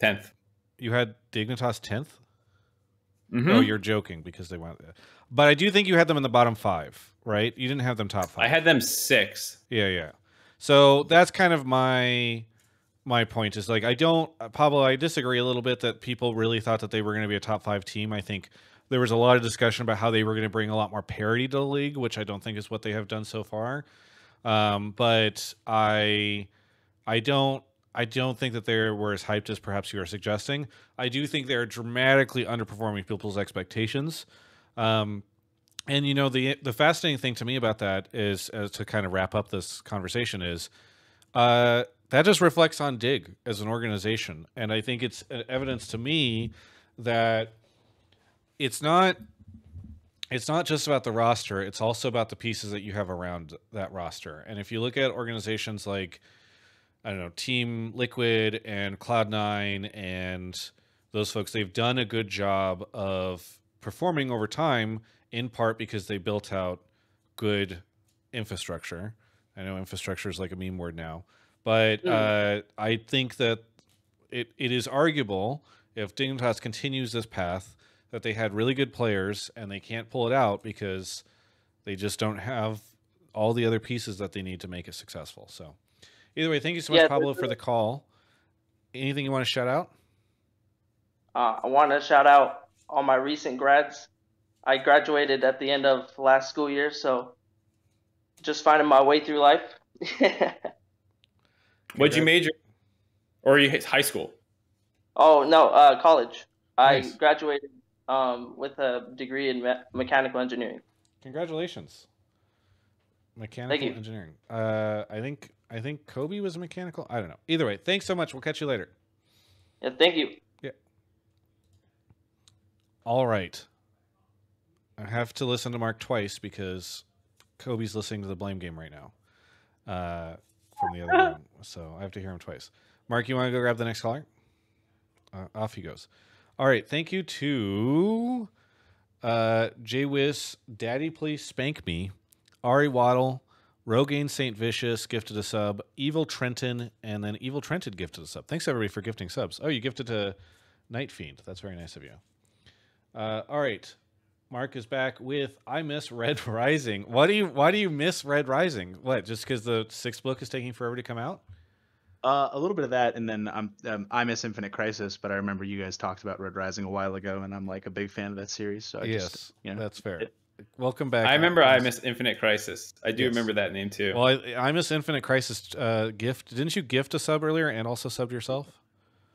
10th. You had Dignitas 10th? Mm-hmm. Oh, you're joking because they went. But I do think you had them in the bottom 5, right? You didn't have them top 5. I had them 6. Yeah. So that's kind of my point is like, Pablo, I disagree a little bit that people really thought that they were going to be a top 5 team. I think there was a lot of discussion about how they were going to bring a lot more parity to the league, which I don't think is what they have done so far. But I don't think that they were as hyped as perhaps you are suggesting. I do think they're dramatically underperforming people's expectations. And the fascinating thing to me about that is, to kind of wrap up this conversation, is that just reflects on Dig as an organization. And I think it's evidence to me that it's not just about the roster, it's also about the pieces that you have around that roster. And if you look at organizations like, I don't know, Team Liquid and Cloud9 and those folks, they've done a good job of performing over time, in part because they built out good infrastructure. I know infrastructure is like a meme word now, but I think that it is arguable, if Dignitas continues this path, that they had really good players and they can't pull it out because they just don't have all the other pieces that they need to make it successful. So either way, thank you so much, Pablo, for the call. Anything you want to shout out? I want to shout out all my recent grads. I graduated at the end of last school year, so just finding my way through life. What'd you major? Or you high school? Oh, no, college. Nice. I graduated with a degree in mechanical engineering. Congratulations. Mechanical engineering. I think Kobe was a mechanical. I don't know. Either way, thanks so much. We'll catch you later. Yeah, thank you. Yeah. All right. I have to listen to Mark twice because Kobe's listening to the blame game right now from the other room. So I have to hear him twice. Mark, you want to go grab the next caller? Off he goes. All right. Thank you to J-Wiz, Daddy Please Spank Me, Ari Waddle, Rogaine St. Vicious gifted a sub, Evil Trenton, and then Evil Trenton gifted a sub. Thanks, everybody, for gifting subs. Oh, you gifted to Night Fiend. That's very nice of you. All right. Mark is back with I Miss Red Rising. Why do you miss Red Rising? What, just because the 6th book is taking forever to come out? A little bit of that, and then I miss Infinite Crisis, but I remember you guys talked about Red Rising a while ago, and I'm like a big fan of that series. So that's fair. Welcome back. I remember I Miss Infinite Crisis. I do remember that name too. Well, I Miss Infinite Crisis gift. Didn't you gift a sub earlier and also subbed yourself?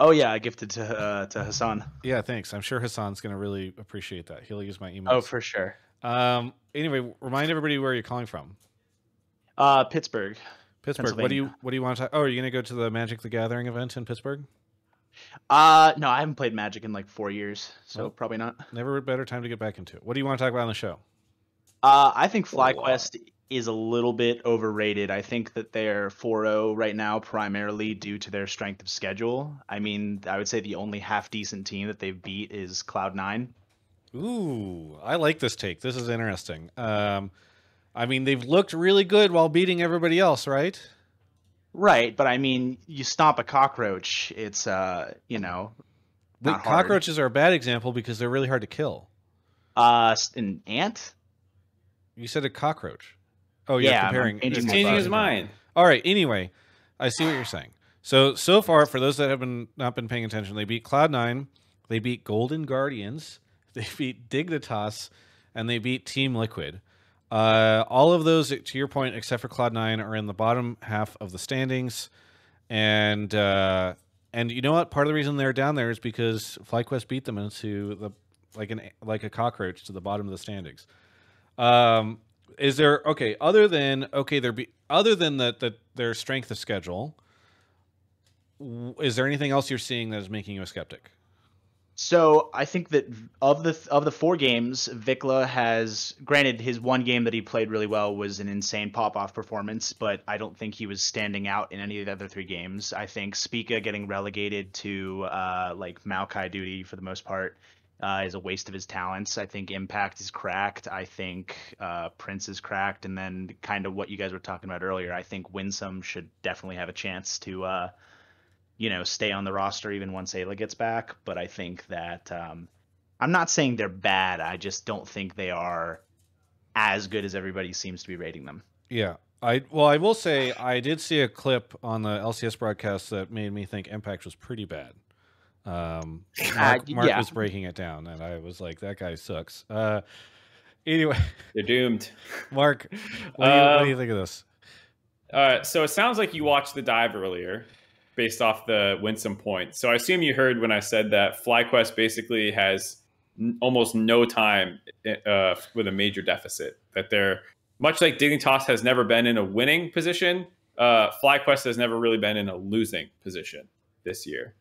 Oh yeah, I gifted to Hassan. Yeah, thanks. I'm sure Hassan's going to really appreciate that. He'll use my email. Oh, for sure. Anyway, remind everybody where you're calling from. Pittsburgh. Pittsburgh. What do you want to talk? Oh, are you going to go to the Magic the Gathering event in Pittsburgh? No, I haven't played Magic in like 4 years, so probably not. Never a better time to get back into it. What do you want to talk about on the show? I think FlyQuest is a little bit overrated. I think that they're 4-0 right now primarily due to their strength of schedule. I mean, I would say the only half-decent team that they've beat is Cloud9. Ooh, I like this take. This is interesting. I mean, they've looked really good while beating everybody else, right? Right, but I mean, you stomp a cockroach, it's, not cockroaches are a bad example because they're really hard to kill. An ant? You said a cockroach. Oh, yeah, comparing. He's changing his mind. All right, anyway, I see what you're saying. So far, for those that have not been paying attention, they beat Cloud9, they beat Golden Guardians, they beat Dignitas, and they beat Team Liquid. All of those, to your point, except for Cloud9, are in the bottom half of the standings. And you know what? Part of the reason they're down there is because FlyQuest beat them into the like a cockroach to the bottom of the standings. Is there other than their strength of schedule? Is there anything else you're seeing that is making you a skeptic? So I think that of the 4 games, Vikla has, granted, his one game that he played really well was an insane pop-off performance, but I don't think he was standing out in any of the other 3 games. I think Spica getting relegated to like Maokai duty for the most part is a waste of his talents. I think Impact is cracked. I think Prince is cracked, and then kind of what you guys were talking about earlier. I think Winsome should definitely have a chance to stay on the roster even once Ayla gets back. But I think that I'm not saying they're bad. I just don't think they are as good as everybody seems to be rating them. Yeah. I will say I did see a clip on the LCS broadcast that made me think Impact was pretty bad. Mark was breaking it down, and I was like, that guy sucks. Anyway. They're doomed. Mark, what do you think of this? So it sounds like you watched the dive earlier, based off the Winsome point. So I assume you heard when I said that FlyQuest basically has almost no time with a major deficit. That they're, much like Dignitas has never been in a winning position, FlyQuest has never really been in a losing position this year.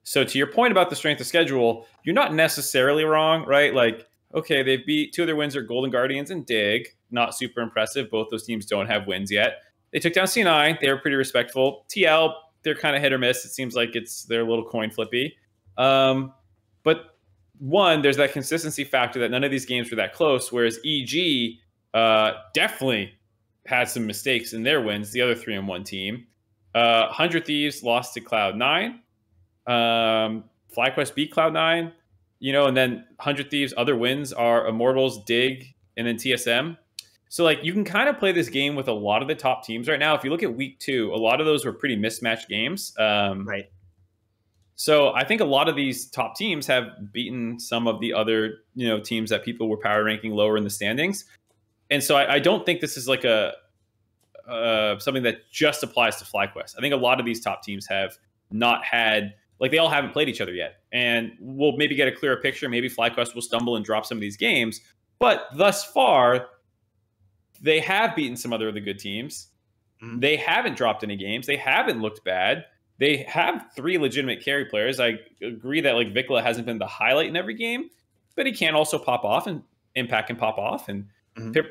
So to your point about the strength of schedule, you're not necessarily wrong, right? Like, okay, they beat 2 of their wins are Golden Guardians and Dig. Not super impressive. Both those teams don't have wins yet. They took down C9. They were pretty respectful. TL, they're kind of hit or miss. It seems like they're a little coin flippy. But one, there's that consistency factor that none of these games were that close, whereas EG definitely had some mistakes in their wins, the other 3-1 team. 100 Thieves lost to Cloud9. FlyQuest beat Cloud9. And then 100 Thieves' other wins are Immortals, Dig, and then TSM. So like you can kind of play this game with a lot of the top teams right now. If you look at week 2, a lot of those were pretty mismatched games. Right. So I think a lot of these top teams have beaten some of the other, teams that people were power ranking lower in the standings. And so I don't think this is like a something that just applies to FlyQuest. I think a lot of these top teams have not had, like, they all haven't played each other yet. And we'll maybe get a clearer picture. Maybe FlyQuest will stumble and drop some of these games. But thus far, they have beaten some other of the good teams. Mm-hmm. They haven't dropped any games. They haven't looked bad. They have 3 legitimate carry players. I agree that like Vikla hasn't been the highlight in every game, but he can also pop off, and Impact can pop off, and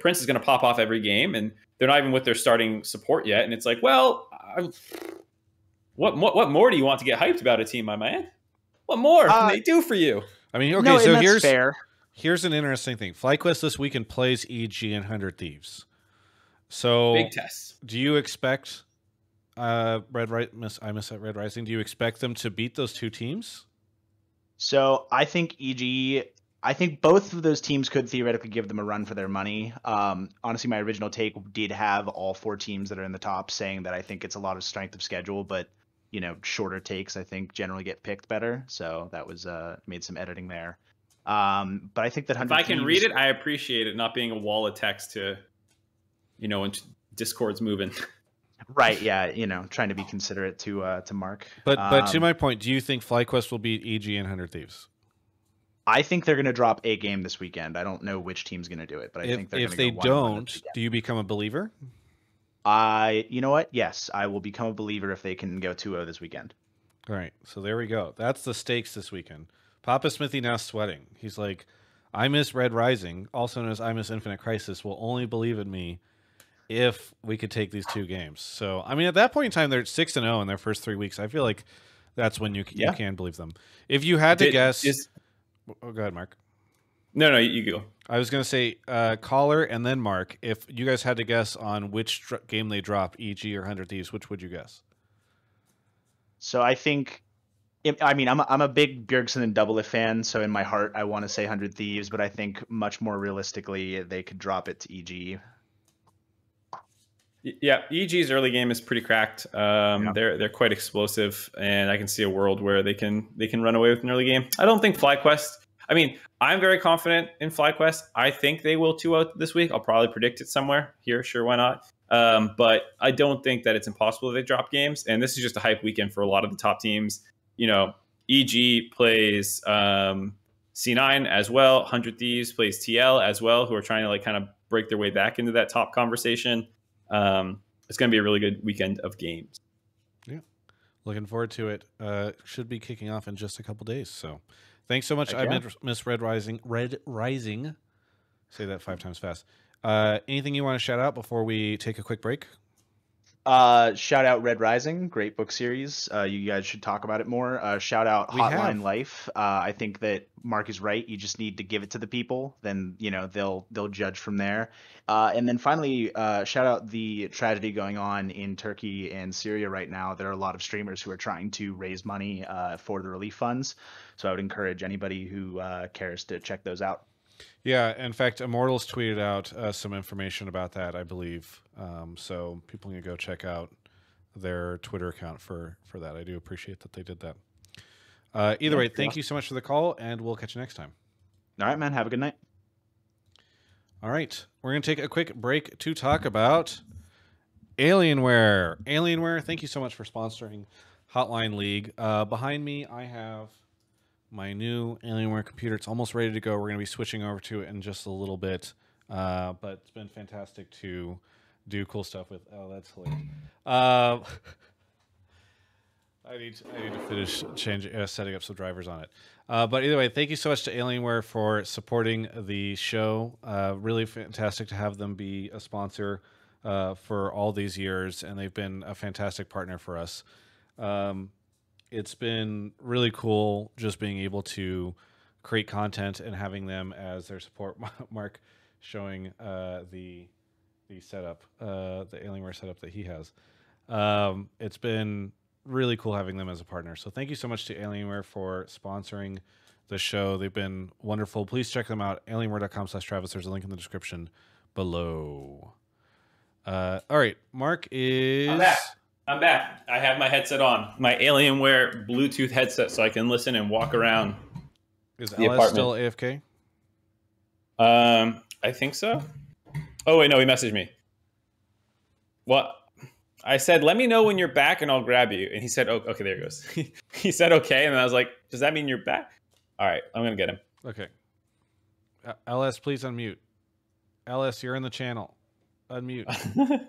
Prince is going to pop off every game, and they're not even with their starting support yet. And it's like, well, what more do you want to get hyped about a team, my man? What more can they do for you? I mean, okay, so here's an interesting thing. FlyQuest this weekend plays EG and 100 Thieves. So big test. Do you expect IMissRedRising? Do you expect them to beat those 2 teams? So I think I think both of those teams could theoretically give them a run for their money. Honestly, my original take did have all 4 teams that are in the top, saying that I think it's a lot of strength of schedule, but shorter takes I think generally get picked better. So that was made some editing there. But I think that if I can read it, I appreciate it not being a wall of text to, when Discord's moving. Right, yeah, trying to be considerate to Mark. But to my point, do you think FlyQuest will beat EG and 100 Thieves? I think they're going to drop a game this weekend. I don't know which team's going to do it, but I think they're going to go 1-1 if they don't, do you become a believer? You know what? Yes, I will become a believer if they can go 2-0 this weekend. All right, so there we go. That's the stakes this weekend. Papa Smithy now sweating. He's like, IMissRedRising, also known as IMissInfinite Crisis, will only believe in me if we could take these 2 games. So, I mean, at that point in time, they're 6-0 in their first 3 weeks. I feel like that's when you can believe them. If you had to guess... Oh, go ahead, Mark. No, you go. I was going to say caller and then Mark. If you guys had to guess on which game they drop, EG or 100 Thieves, which would you guess? So I think, I'm a big Bjergsen and Doublelift fan, so in my heart I want to say 100 Thieves, but I think much more realistically they could drop it to EG. Yeah, EG's early game is pretty cracked. They're quite explosive, and I can see a world where they can run away with an early game. I don't think FlyQuest. I mean, I'm very confident in FlyQuest. I think they will 2-0 this week. I'll probably predict it somewhere here. Sure, why not? But I don't think that it's impossible that they drop games. And this is just a hype weekend for a lot of the top teams. EG plays C9 as well. 100 Thieves plays TL as well, who are trying to kind of break their way back into that top conversation. It's going to be a really good weekend of games. Yeah, looking forward to it. Should be kicking off in just a couple days. So, thanks so much. IMissRedRising. Say that 5 times fast. Anything you want to shout out before we take a quick break? Shout out Red Rising, great book series. You guys should talk about it more. Shout out Hotline Life. I think that Mark is right. You just need to give it to the people. Then they'll judge from there. And then finally, shout out the tragedy going on in Turkey and Syria right now. There are a lot of streamers who are trying to raise money for the relief funds. So I would encourage anybody who cares to check those out. Yeah, in fact, Immortals tweeted out some information about that, I believe. So people can go check out their Twitter account for that. I do appreciate that they did that. Either way, thank you so much for the call, and we'll catch you next time. All right, man. Have a good night. All right. We're going to take a quick break to talk about Alienware. Alienware, thank you so much for sponsoring Hotline League. Behind me, I have my new Alienware computer. It's almost ready to go. We're going to be switching over to it in just a little bit. But it's been fantastic to do cool stuff with. Oh, that's hilarious. I need to finish setting up some drivers on it. But either way, thank you so much to Alienware for supporting the show. Really fantastic to have them be a sponsor for all these years, and they've been a fantastic partner for us. It's been really cool just being able to create content and having them as their support. Mark showing the setup, the Alienware setup that he has. It's been really cool having them as a partner. So thank you so much to Alienware for sponsoring the show. They've been wonderful. Please check them out, alienware.com/Travis. There's a link in the description below. All right, Mark is. I'm back. I have my headset on, my Alienware Bluetooth headset, so I can listen and walk around. Is the LS apartment. still AFK? I think so. Oh wait, no, he messaged me. What? I said, let me know when you're back and I'll grab you. And he said, oh, okay, there he goes. He said, okay. And I was like, does that mean you're back? All right, I'm going to get him. Okay. LS, please unmute. LS, you're in the channel. Unmute.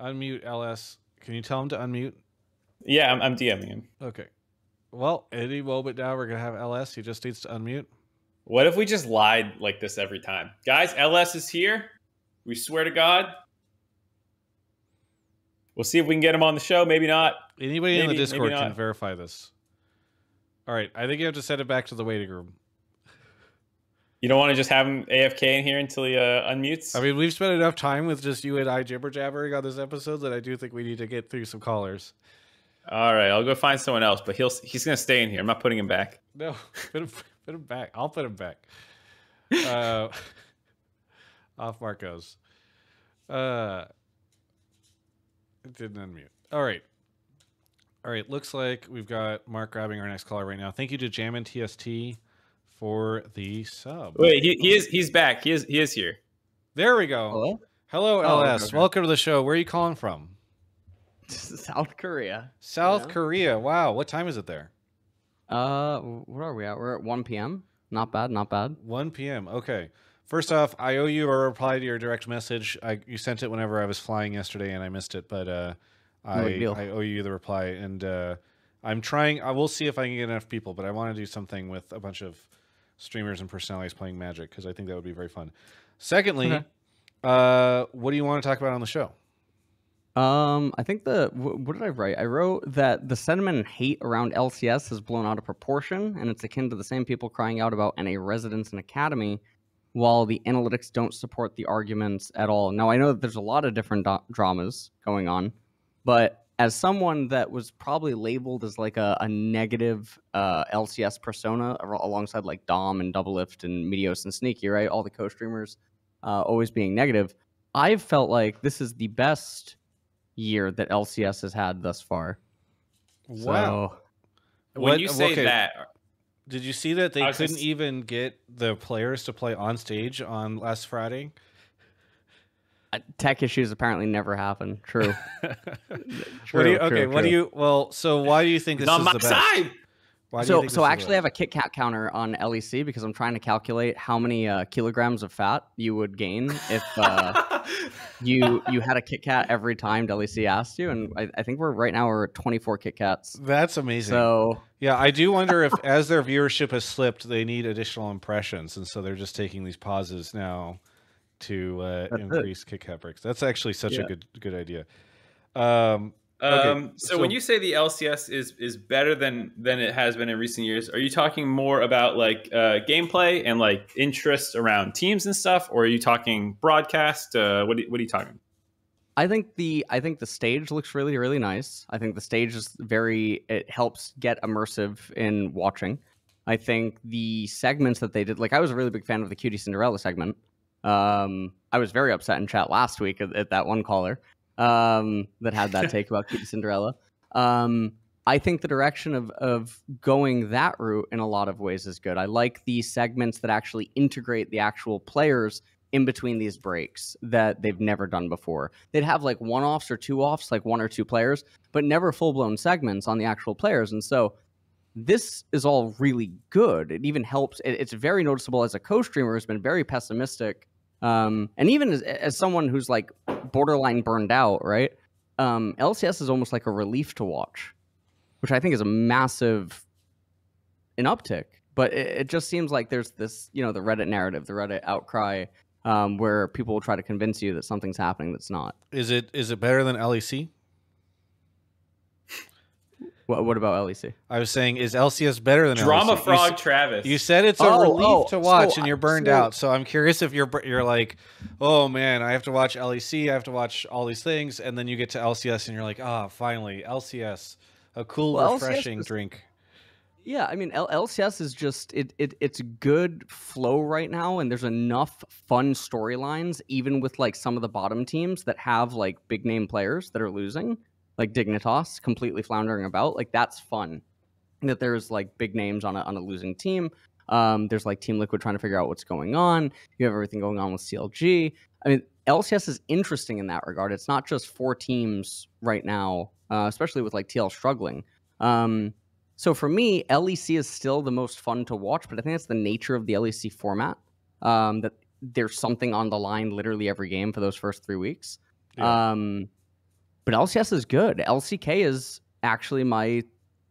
Unmute, LS. Can you tell him to unmute? Yeah, I'm DMing him. Okay. Well, any moment now, we're going to have LS. He just needs to unmute. What if we just lied like this every time? Guys, LS is here. We swear to God. We'll see if we can get him on the show. Maybe not. Anybody in the Discord can verify this. All right. I think you have to send it back to the waiting room. You don't want to just have him AFK in here until he unmutes? I mean, we've spent enough time with just you and I jibber-jabbering on this episode that I do think we need to get through some callers. All right. I'll go find someone else, but he's going to stay in here. I'm not putting him back. No. Put him back. I'll put him back. Off Marcos. It didn't unmute. All right. All right. Looks like we've got Mark grabbing our next caller right now. Thank you to Jammin TST for the sub. Wait, he's back. He is here. There we go. Hello, LS. Okay. Welcome to the show. Where are you calling from? South Korea. South Korea. Wow. What time is it there? What are we at? We're at 1 p.m. Not bad, not bad. 1 p.m. Okay. First off, I owe you a reply to your direct message. You sent it whenever I was flying yesterday, and I missed it. But I owe you the reply, and I'm trying. I will see if I can get enough people, but I want to do something with a bunch of streamers and personalities playing Magic because I think that would be very fun. Secondly, what do you want to talk about on the show? I think what did I write? I wrote that the sentiment and hate around LCS has blown out of proportion, and it's akin to the same people crying out about NA residents and academy, while the analytics don't support the arguments at all. Now, I know that there's a lot of different dramas going on, but as someone that was probably labeled as like a negative LCS persona alongside like Dom and Doublelift and Meteos and Sneaky, right? All the co-streamers always being negative. I've felt like this is the best year that LCS has had thus far. Wow. So, when you say that... Did you see that they couldn't even get the players to play on stage on last Friday? Tech issues apparently never happen. True. So why do you think this is the best? Side. So actually I have a Kit Kat counter on LEC because I'm trying to calculate how many kilograms of fat you would gain if you had a Kit Kat every time LEC asked you, and I think we're at 24 Kit Kats. That's amazing. So yeah, I do wonder if as their viewership has slipped, they need additional impressions, and so they're just taking these pauses now to increase Kit Kat breaks. That's actually such a good idea. So when you say the LCS is better than it has been in recent years, are you talking more about like gameplay and like interest around teams and stuff, or are you talking broadcast? What are you talking? I think the stage looks really, really nice. I think the stage is it helps get immersive in watching. I think the segments that they did, like I was a really big fan of the Cutie Cinderella segment. I was very upset in chat last week at that one caller that had that take about Cutie Cinderella. I think the direction of going that route in a lot of ways is good. I like the segments that actually integrate the actual players in between these breaks that they've never done before. They'd have like one-offs or two-offs, like one or two players, but never full-blown segments on the actual players. And so this is all really good. It even helps. It's very noticeable as a co-streamer who's been very pessimistic. And even as someone who's like borderline burned out, right? LCS is almost like a relief to watch, which I think is a massive uptick. But it just seems like there's this, the Reddit narrative, the Reddit outcry, where people will try to convince you that something's happening that's not. Is it better than LEC? What about LEC? I was saying, is LCS better than Drama LEC? Frog Travis? You said it's a relief to watch, and you're burned out. So I'm curious if you're like, oh man, I have to watch LEC, I have to watch all these things, and then you get to LCS and you're like, finally LCS, a cool, refreshing drink. Yeah, I mean, LCS is just it's good flow right now, and there's enough fun storylines, even with like some of the bottom teams that have like big name players that are losing, like Dignitas completely floundering about. Like that's fun. That there's like big names on a losing team. There's like Team Liquid trying to figure out what's going on. You have everything going on with CLG. I mean, LCS is interesting in that regard. It's not just 4 teams right now, especially with like TL struggling. So for me, LEC is still the most fun to watch, but I think that's the nature of the LEC format. That there's something on the line literally every game for those first 3 weeks. Yeah. But LCS is good. LCK is actually my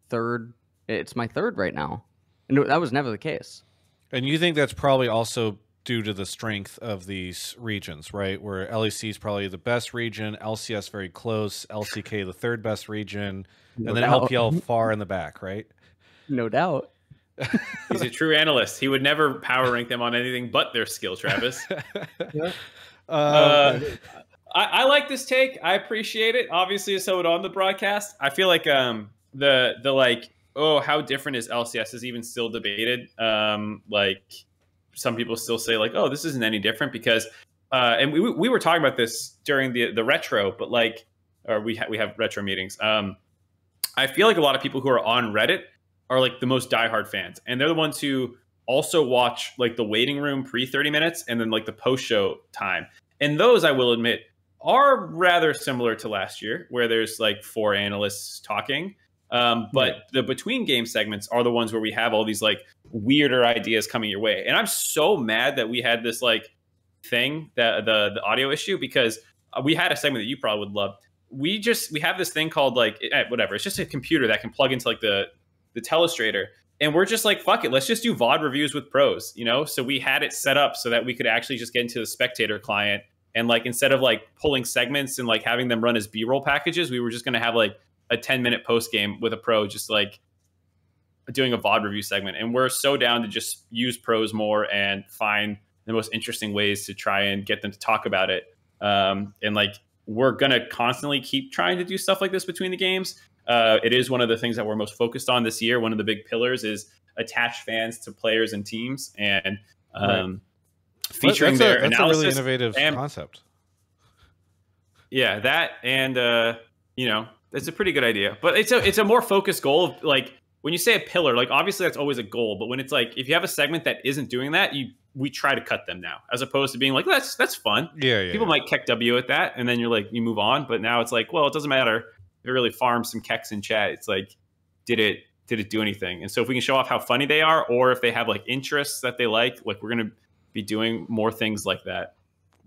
third. It's my third right now. And that was never the case. And you think that's probably also due to the strength of these regions, right? Where LEC is probably the best region, LCS very close, LCK the third best region, No and then doubt. LPL far in the back, right? No doubt. He's a true analyst. He would never power rank them on anything but their skill, Travis. Yeah. I like this take. I appreciate it. Obviously, so would on the broadcast. I feel like the like, oh, how different is LCS is even still debated. Like some people still say like, oh, this isn't any different because and we were talking about this during the retro, but like, or we have retro meetings. I feel like a lot of people who are on Reddit are like the most diehard fans, and they're the ones who also watch like the waiting room pre 30 minutes and then like the post show time. And those, I will admit, are rather similar to last year, where there's like 4 analysts talking. But the between game segments are the ones where we have all these like weirder ideas coming your way. And I'm so mad that we had this like thing, that the audio issue, because we had a segment that you probably would love. We have this thing called like whatever. It's just a computer that can plug into like the telestrator. And we're just like, fuck it, let's just do VOD reviews with pros, you know? So we had it set up so that we could actually just get into the spectator client. And like, instead of like pulling segments and like having them run as B-roll packages, we were just going to have like a 10-minute post game with a pro, just like doing a VOD review segment. And we're so down to just use pros more and find the most interesting ways to try and get them to talk about it. And like, we're going to constantly keep trying to do stuff like this between the games. It is one of the things that we're most focused on this year. One of the big pillars is attach fans to players and teams, and featuring their analysis. That's a really innovative concept. Yeah, that and you know, that's a pretty good idea. But it's a more focused goal of like, when you say a pillar, like obviously that's always a goal. But when it's like, if you have a segment that isn't doing that, we try to cut them now, as opposed to being like, that's fun. Yeah. People might keck W at that, and then you're like, you move on. But now it's like, well, it doesn't matter. It really farms some kecks in chat. It's like, did it do anything? And so if we can show off how funny they are, or if they have like interests that they like we're going to be doing more things like that.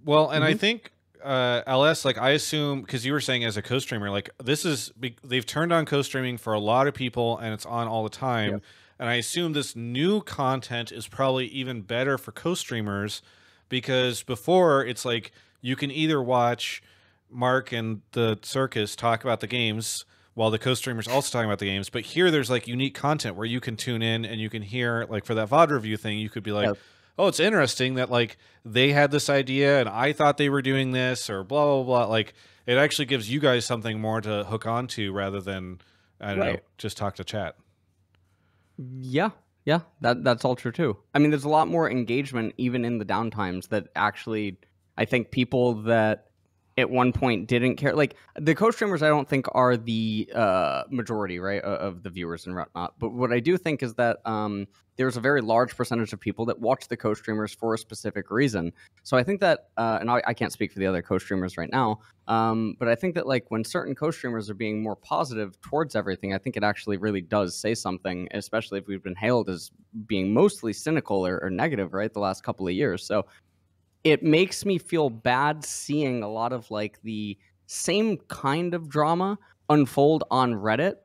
Well, and I think LS, like I assume, because you were saying as a co-streamer, like they've turned on co-streaming for a lot of people and it's on all the time. Yep. And I assume this new content is probably even better for co-streamers, because before it's like you can either watch Mark and the circus talk about the games while the co-streamer's also talking about the games, but here there's like unique content where you can tune in and you can hear, like for that VOD review thing, you could be like, oh, it's interesting that like they had this idea and I thought they were doing this, or blah, blah, blah. Like it actually gives you guys something more to hook onto rather than, I don't know, just talk to chat. Yeah, that's all true too. I mean, there's a lot more engagement even in the downtimes that actually, I think people that at one point didn't care, like the co-streamers I don't think are the majority, right, of the viewers and whatnot. But what I do think is that there's a very large percentage of people that watch the co-streamers for a specific reason. So I think that, and I can't speak for the other co-streamers right now, but I think that like when certain co-streamers are being more positive towards everything, I think it actually really does say something, especially if we've been hailed as being mostly cynical or negative, right, the last couple of years. So it makes me feel bad seeing a lot of like the same kind of drama unfold on Reddit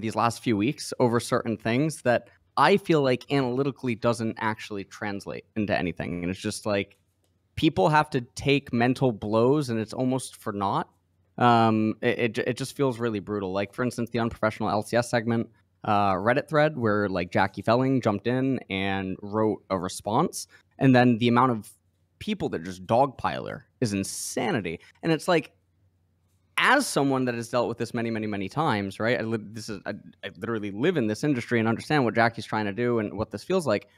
these last few weeks over certain things that I feel like analytically doesn't actually translate into anything. And it's just like people have to take mental blows and it's almost for naught. It just feels really brutal. Like, for instance, the unprofessional LCS segment Reddit thread where like Jackie Felling jumped in and wrote a response. And then the amount of people that just dogpile her is insanity. And it's like, as someone that has dealt with this many, many, many times, right? I literally live in this industry and understand what Jackie's trying to do and what this feels like.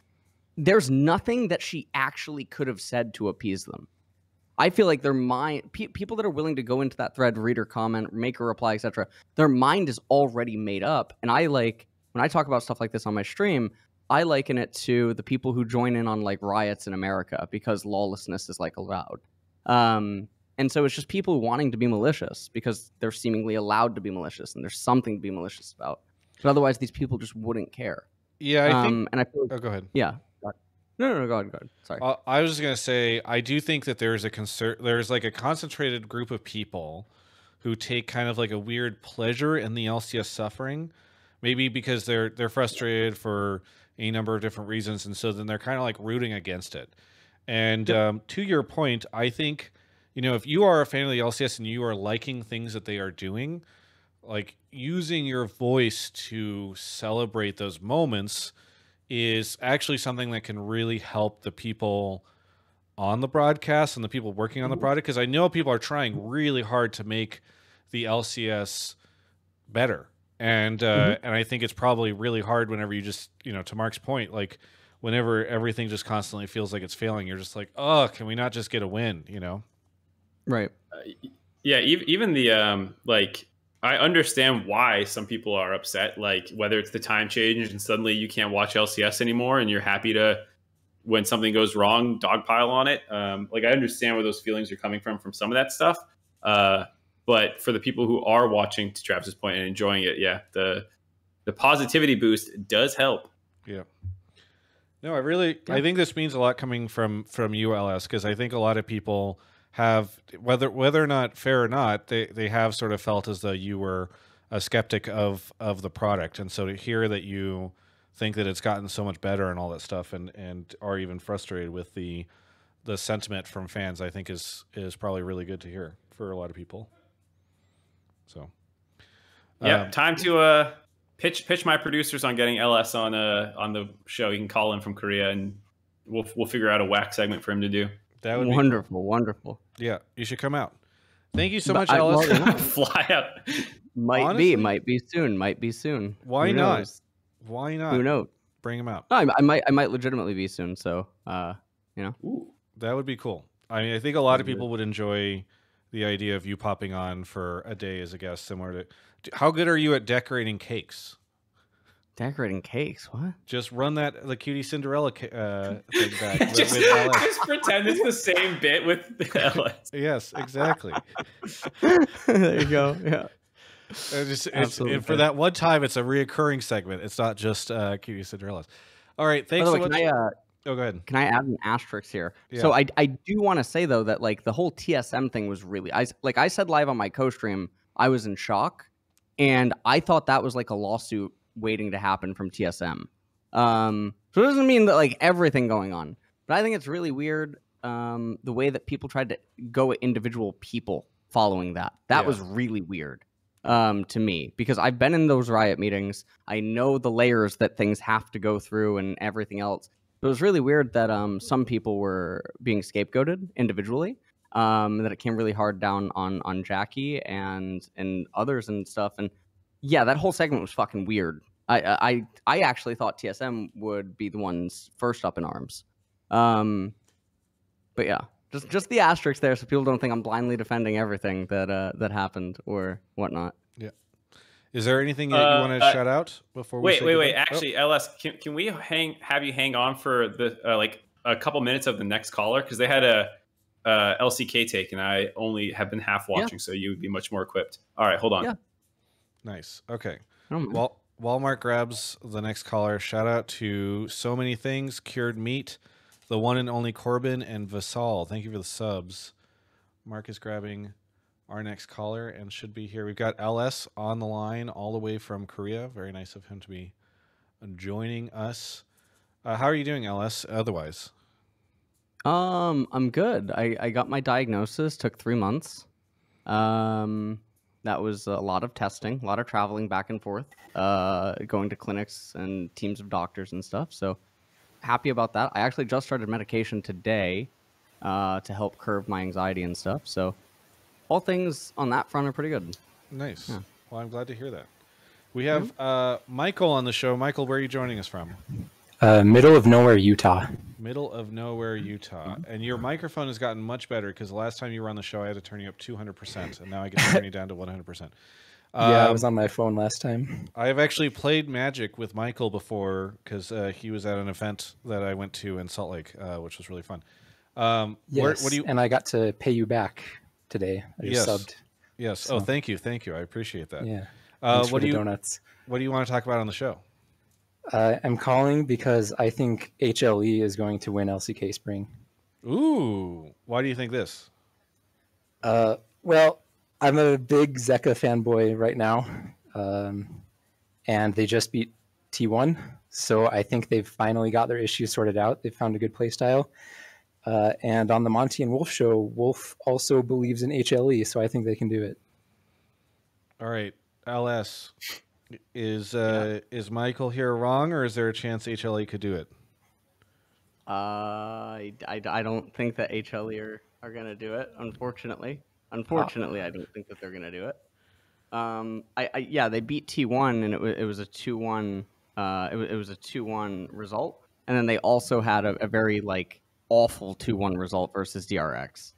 There's nothing that she actually could have said to appease them. I feel like their mind, people that are willing to go into that thread, read her comment, make her reply, etc., their mind is already made up. And when I talk about stuff like this on my stream, I liken it to the people who join in on like riots in America because lawlessness is like allowed. And so it's just people wanting to be malicious because they're seemingly allowed to be malicious and there's something to be malicious about. But otherwise, these people just wouldn't care. Yeah, I think. And I feel Oh, go ahead. Yeah. No, go ahead. Sorry. I was just gonna say, I do think that there's like a concentrated group of people who take kind of like a weird pleasure in the LCS suffering, maybe because they're frustrated for a number of different reasons, and so then they're kind of like rooting against it. And to your point, I think, if you are a fan of the LCS and you are liking things that they are doing, like using your voice to celebrate those moments is actually something that can really help the people on the broadcast and the people working on the product, because I know people are trying really hard to make the LCS better. And I think it's probably really hard whenever you just, to Mark's point, like whenever everything just constantly feels like it's failing, you're just like, oh, can we not just get a win, Right. Yeah, even the I understand why some people are upset, like whether it's the time change and suddenly you can't watch LCS anymore and you're happy to, when something goes wrong, dogpile on it. I understand where those feelings are coming from some of that stuff. But for the people who are watching, to Travis's point, and enjoying it, yeah, the positivity boost does help. Yeah. No, I think this means a lot coming from you, LS, because I think a lot of people have, whether or not fair or not, they have sort of felt as though you were a skeptic of the product. And so to hear that you think that it's gotten so much better and all that stuff, and are even frustrated with the sentiment from fans, I think is probably really good to hear for a lot of people. So yeah, time to pitch my producers on getting LS on the show. You can call in from Korea and we'll figure out a whack segment for him to do. That would be wonderful. Yeah, you should come out. Thank you so much, LS. Fly out. Honestly, might be soon. Why not? Why not? Who knows? Bring him out. No, I might legitimately be soon. So, Ooh. That would be cool. I mean, I think a lot of people would enjoy the idea of you popping on for a day as a guest, similar to. How good are you at decorating cakes? Decorating cakes? What? Just run the cutie Cinderella thing back. just pretend it's the same bit with LS. Yes, exactly. There you go. Yeah. And for that one time, it's a reoccurring segment. It's not just cutie Cinderellas. All right, thanks so much. Go ahead. Can I add an asterisk here? Yeah. So I do want to say though that like the whole TSM thing was really, I said live on my co-stream, I was in shock, and I thought that was like a lawsuit waiting to happen from TSM. So it doesn't mean that like everything going on, but I think it's really weird the way that people tried to go at individual people following that. That was really weird to me, because I've been in those riot meetings. I know the layers that things have to go through and everything else. But it was really weird that some people were being scapegoated individually. That it came really hard down on Jackie and others and stuff. And yeah, that whole segment was fucking weird. I actually thought TSM would be the ones first up in arms. But yeah, just the asterisk there, so people don't think I'm blindly defending everything that happened or whatnot. Yeah. Is there anything that you want to shout out before we wait? Actually, LS, can we have you hang on for the like a couple minutes of the next caller, because they had a LCK take and I only have been half watching, so you would be much more equipped. All right, hold on. Yeah. Nice. Okay. Well, while Mark grabs the next caller, shout out to So Many Things, Cured Meat, the one and only Corbin, and Vasal. Thank you for the subs. Mark is grabbing our next caller and should be here. We've got LS on the line all the way from Korea. Very nice of him to be joining us. How are you doing, LS, otherwise? I'm good. I got my diagnosis, took 3 months. That was a lot of testing, a lot of traveling back and forth, going to clinics and teams of doctors and stuff. So happy about that. I actually just started medication today to help curb my anxiety and stuff. So all things on that front are pretty good. Nice. Yeah. Well, I'm glad to hear that. We have Michael on the show. Michael, where are you joining us from? Middle of nowhere, Utah. Middle of nowhere, Utah. And your microphone has gotten much better because the last time you were on the show, I had to turn you up 200%, and now I get to turn you down to 100%. Yeah, I was on my phone last time. I have actually played Magic with Michael before because he was at an event that I went to in Salt Lake, which was really fun. Yes, what do you... and I got to pay you back today. I just subbed. Yes. So. Oh, thank you. Thank you. I appreciate that. Yeah. Thanks for the donuts. What do you want to talk about on the show? I'm calling because I think HLE is going to win LCK Spring. Ooh. Why do you think this? Well, I'm a big Zeka fanboy right now. And they just beat T1. So I think they've finally got their issues sorted out. They found a good play style. And on the Monty and Wolf show, Wolf also believes in HLE, so I think they can do it. All right. LS, is Michael here wrong, or is there a chance HLE could do it? I don't think that HLE are going to do it, unfortunately. I don't think that they're going to do it. They beat T1, and it was a 2-1 it was a 2-1 result, and then they also had a very awful 2-1 result versus DRX.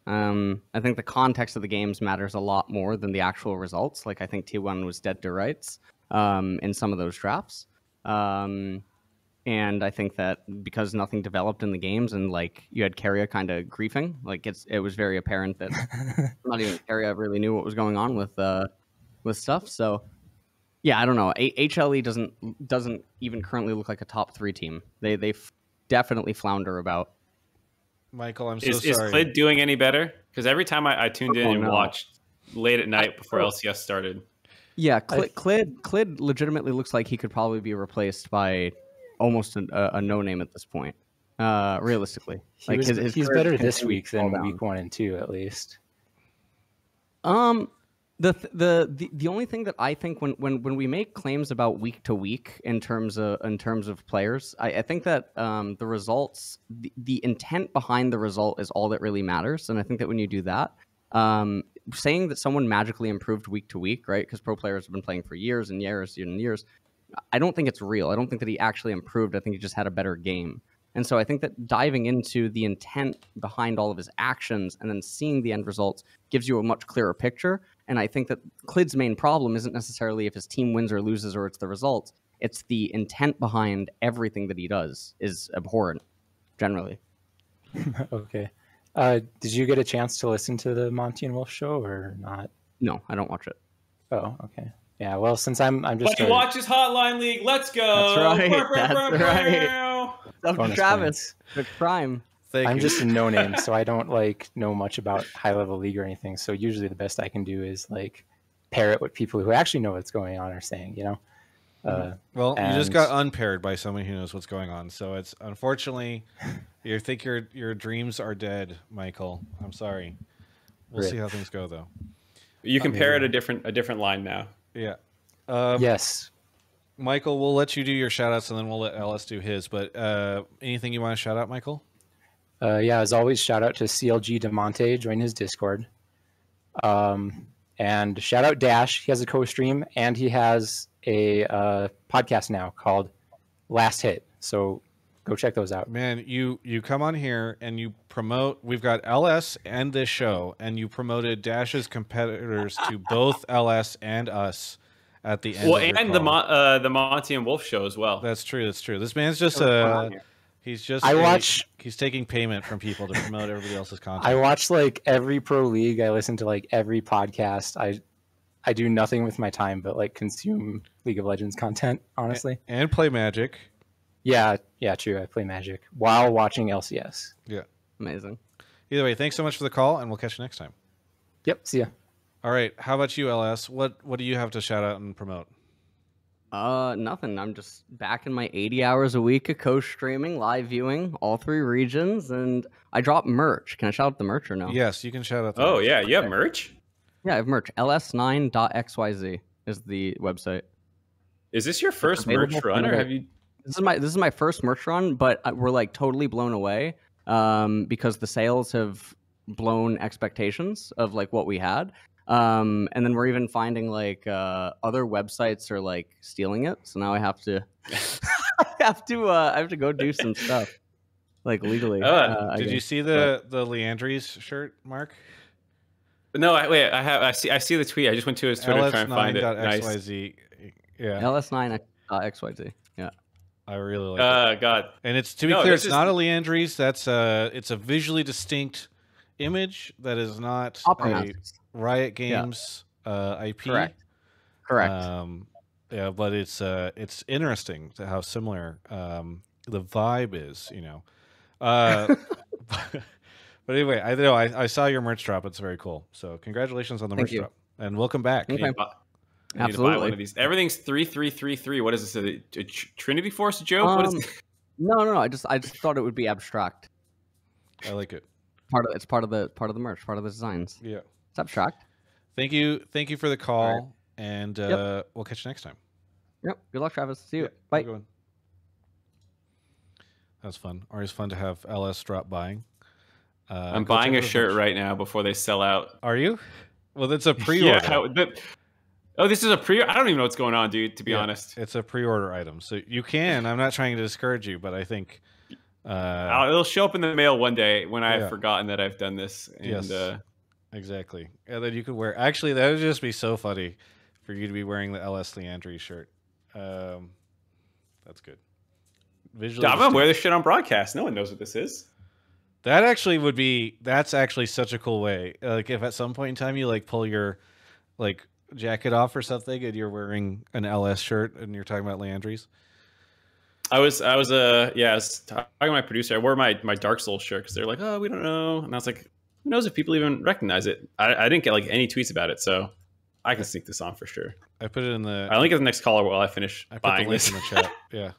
I think the context of the games matters a lot more than the actual results. I think T1 was dead to rights in some of those drafts. And I think that because nothing developed in the games and you had Keria kind of griefing, it was very apparent that not even Keria really knew what was going on with stuff. So yeah, I don't know. HLE doesn't even currently look like a top 3 team. They definitely flounder about. Michael, I'm so sorry. Is Clid doing any better? Because every time I tuned in and watched late at night before LCS started. Yeah, Clid legitimately looks like he could probably be replaced by almost a no-name at this point, realistically. He's better this week than week 1 and 2, at least. The only thing that I think when we make claims about week to week in terms of players, I think that the results, the intent behind the result is all that really matters. And I think that when you do that, saying that someone magically improved week to week, right? Because pro players have been playing for years and years and years. I don't think it's real. I don't think that he actually improved. I think he just had a better game. And so I think that diving into the intent behind all of his actions and then seeing the end results gives you a much clearer picture. And I think that Clid's main problem isn't necessarily if his team wins or loses or it's the results. It's the intent behind everything that he does is abhorrent, generally. Okay. Did you get a chance to listen to the Monty and Wolf show or not? No, I don't watch it. Oh, okay. Yeah, well, since I'm just... But he watches Hotline League. Let's go! That's right. That's right. Travis, the prime. I'm just a no-name, so I don't know much about high-level league or anything. So usually the best I can do is parrot what people who actually know what's going on are saying. You just got unpaired by someone who knows what's going on. So it's unfortunately, you think your dreams are dead, Michael. I'm sorry. We'll see how things go though. You can parrot a different line now. Yeah. Yes. Michael, we'll let you do your shout-outs and then we'll let Ellis do his. But anything you want to shout out, Michael? Yeah, as always, shout out to CLG DeMonte, join his Discord. And shout out Dash, he has a co-stream, and he has a podcast now called Last Hit. So go check those out. Man, you come on here and you promote, we've got LS and this show, and you promoted Dash's competitors to both LS and us at the end. Well, and the Monty and Wolf show as well. That's true. This man's just he's taking payment from people to promote everybody else's content. I watch every pro league. I listen to every podcast. I do nothing with my time but consume League of Legends content, honestly. And play Magic. Yeah, true. I play Magic while watching LCS. Yeah. Amazing. Either way, thanks so much for the call, and we'll catch you next time. Yep, see ya. All right, how about you, LS? What do you have to shout out and promote? Nothing. I'm just back in my 80 hours a week of co-streaming, live viewing, all 3 regions, and I dropped merch. Can I shout out the merch or no? Yes, you can shout out the merch. merch. Yeah, you have merch? Yeah, I have merch. ls9.xyz is the website. Is this your first merch run, or have you... This is my first merch run, but we're totally blown away because the sales have blown expectations of like what we had. And then we're even finding like other websites are like stealing it. So now I have to I have to go do some stuff like legally. Did you see the Leandries shirt, Mark? No, I see the tweet. I just went to his Twitter to try and find it. Nice. XYZ. Yeah. LS9.xyz. Yeah. I really like it. God. And it's, to be clear, it's not a Leandries. That's it's a visually distinct image that is not a Riot Games IP. Correct. Yeah, but it's interesting to how similar the vibe is, you know. But anyway, I saw your merch drop. It's very cool. So congratulations on the merch drop, and welcome back. Okay. I need to buy one of these. Everything's 3333. What is this? A Trinity Force joke? What is it? No. I just thought it would be abstract. I like it. It's part of the merch, part of the designs. Yeah, it's abstract. Thank you for the call, and we'll catch you next time. Yep. Good luck, Travis. See you. Bye. That was fun. Always fun to have LS drop by. I'm buying a shirt right now before they sell out. Are you? Well, that's a pre-order. Oh, this is a pre. I don't even know what's going on, dude. To be honest, it's a pre-order item, so you can. I'm not trying to discourage you, but I think it'll show up in the mail one day when I've forgotten that I've done this. And, yes, exactly. And then you could wear. Actually, that would just be so funny for you to be wearing the LS Leandri shirt. That's good. Visually, I'm gonna wear this shit on broadcast. No one knows what this is. That actually would be. That's actually such a cool way. Like if at some point in time you like pull your like jacket off or something, and you're wearing an LS shirt, and you're talking about Leandries. I was talking to my producer. I wore my Dark Souls shirt because they're like, oh, we don't know, and I was like, who knows if people even recognize it? I didn't get like any tweets about it, so I can sneak this on for sure. I put it in the. I'll link it the next caller while I finish buying this. in the chat. Yeah.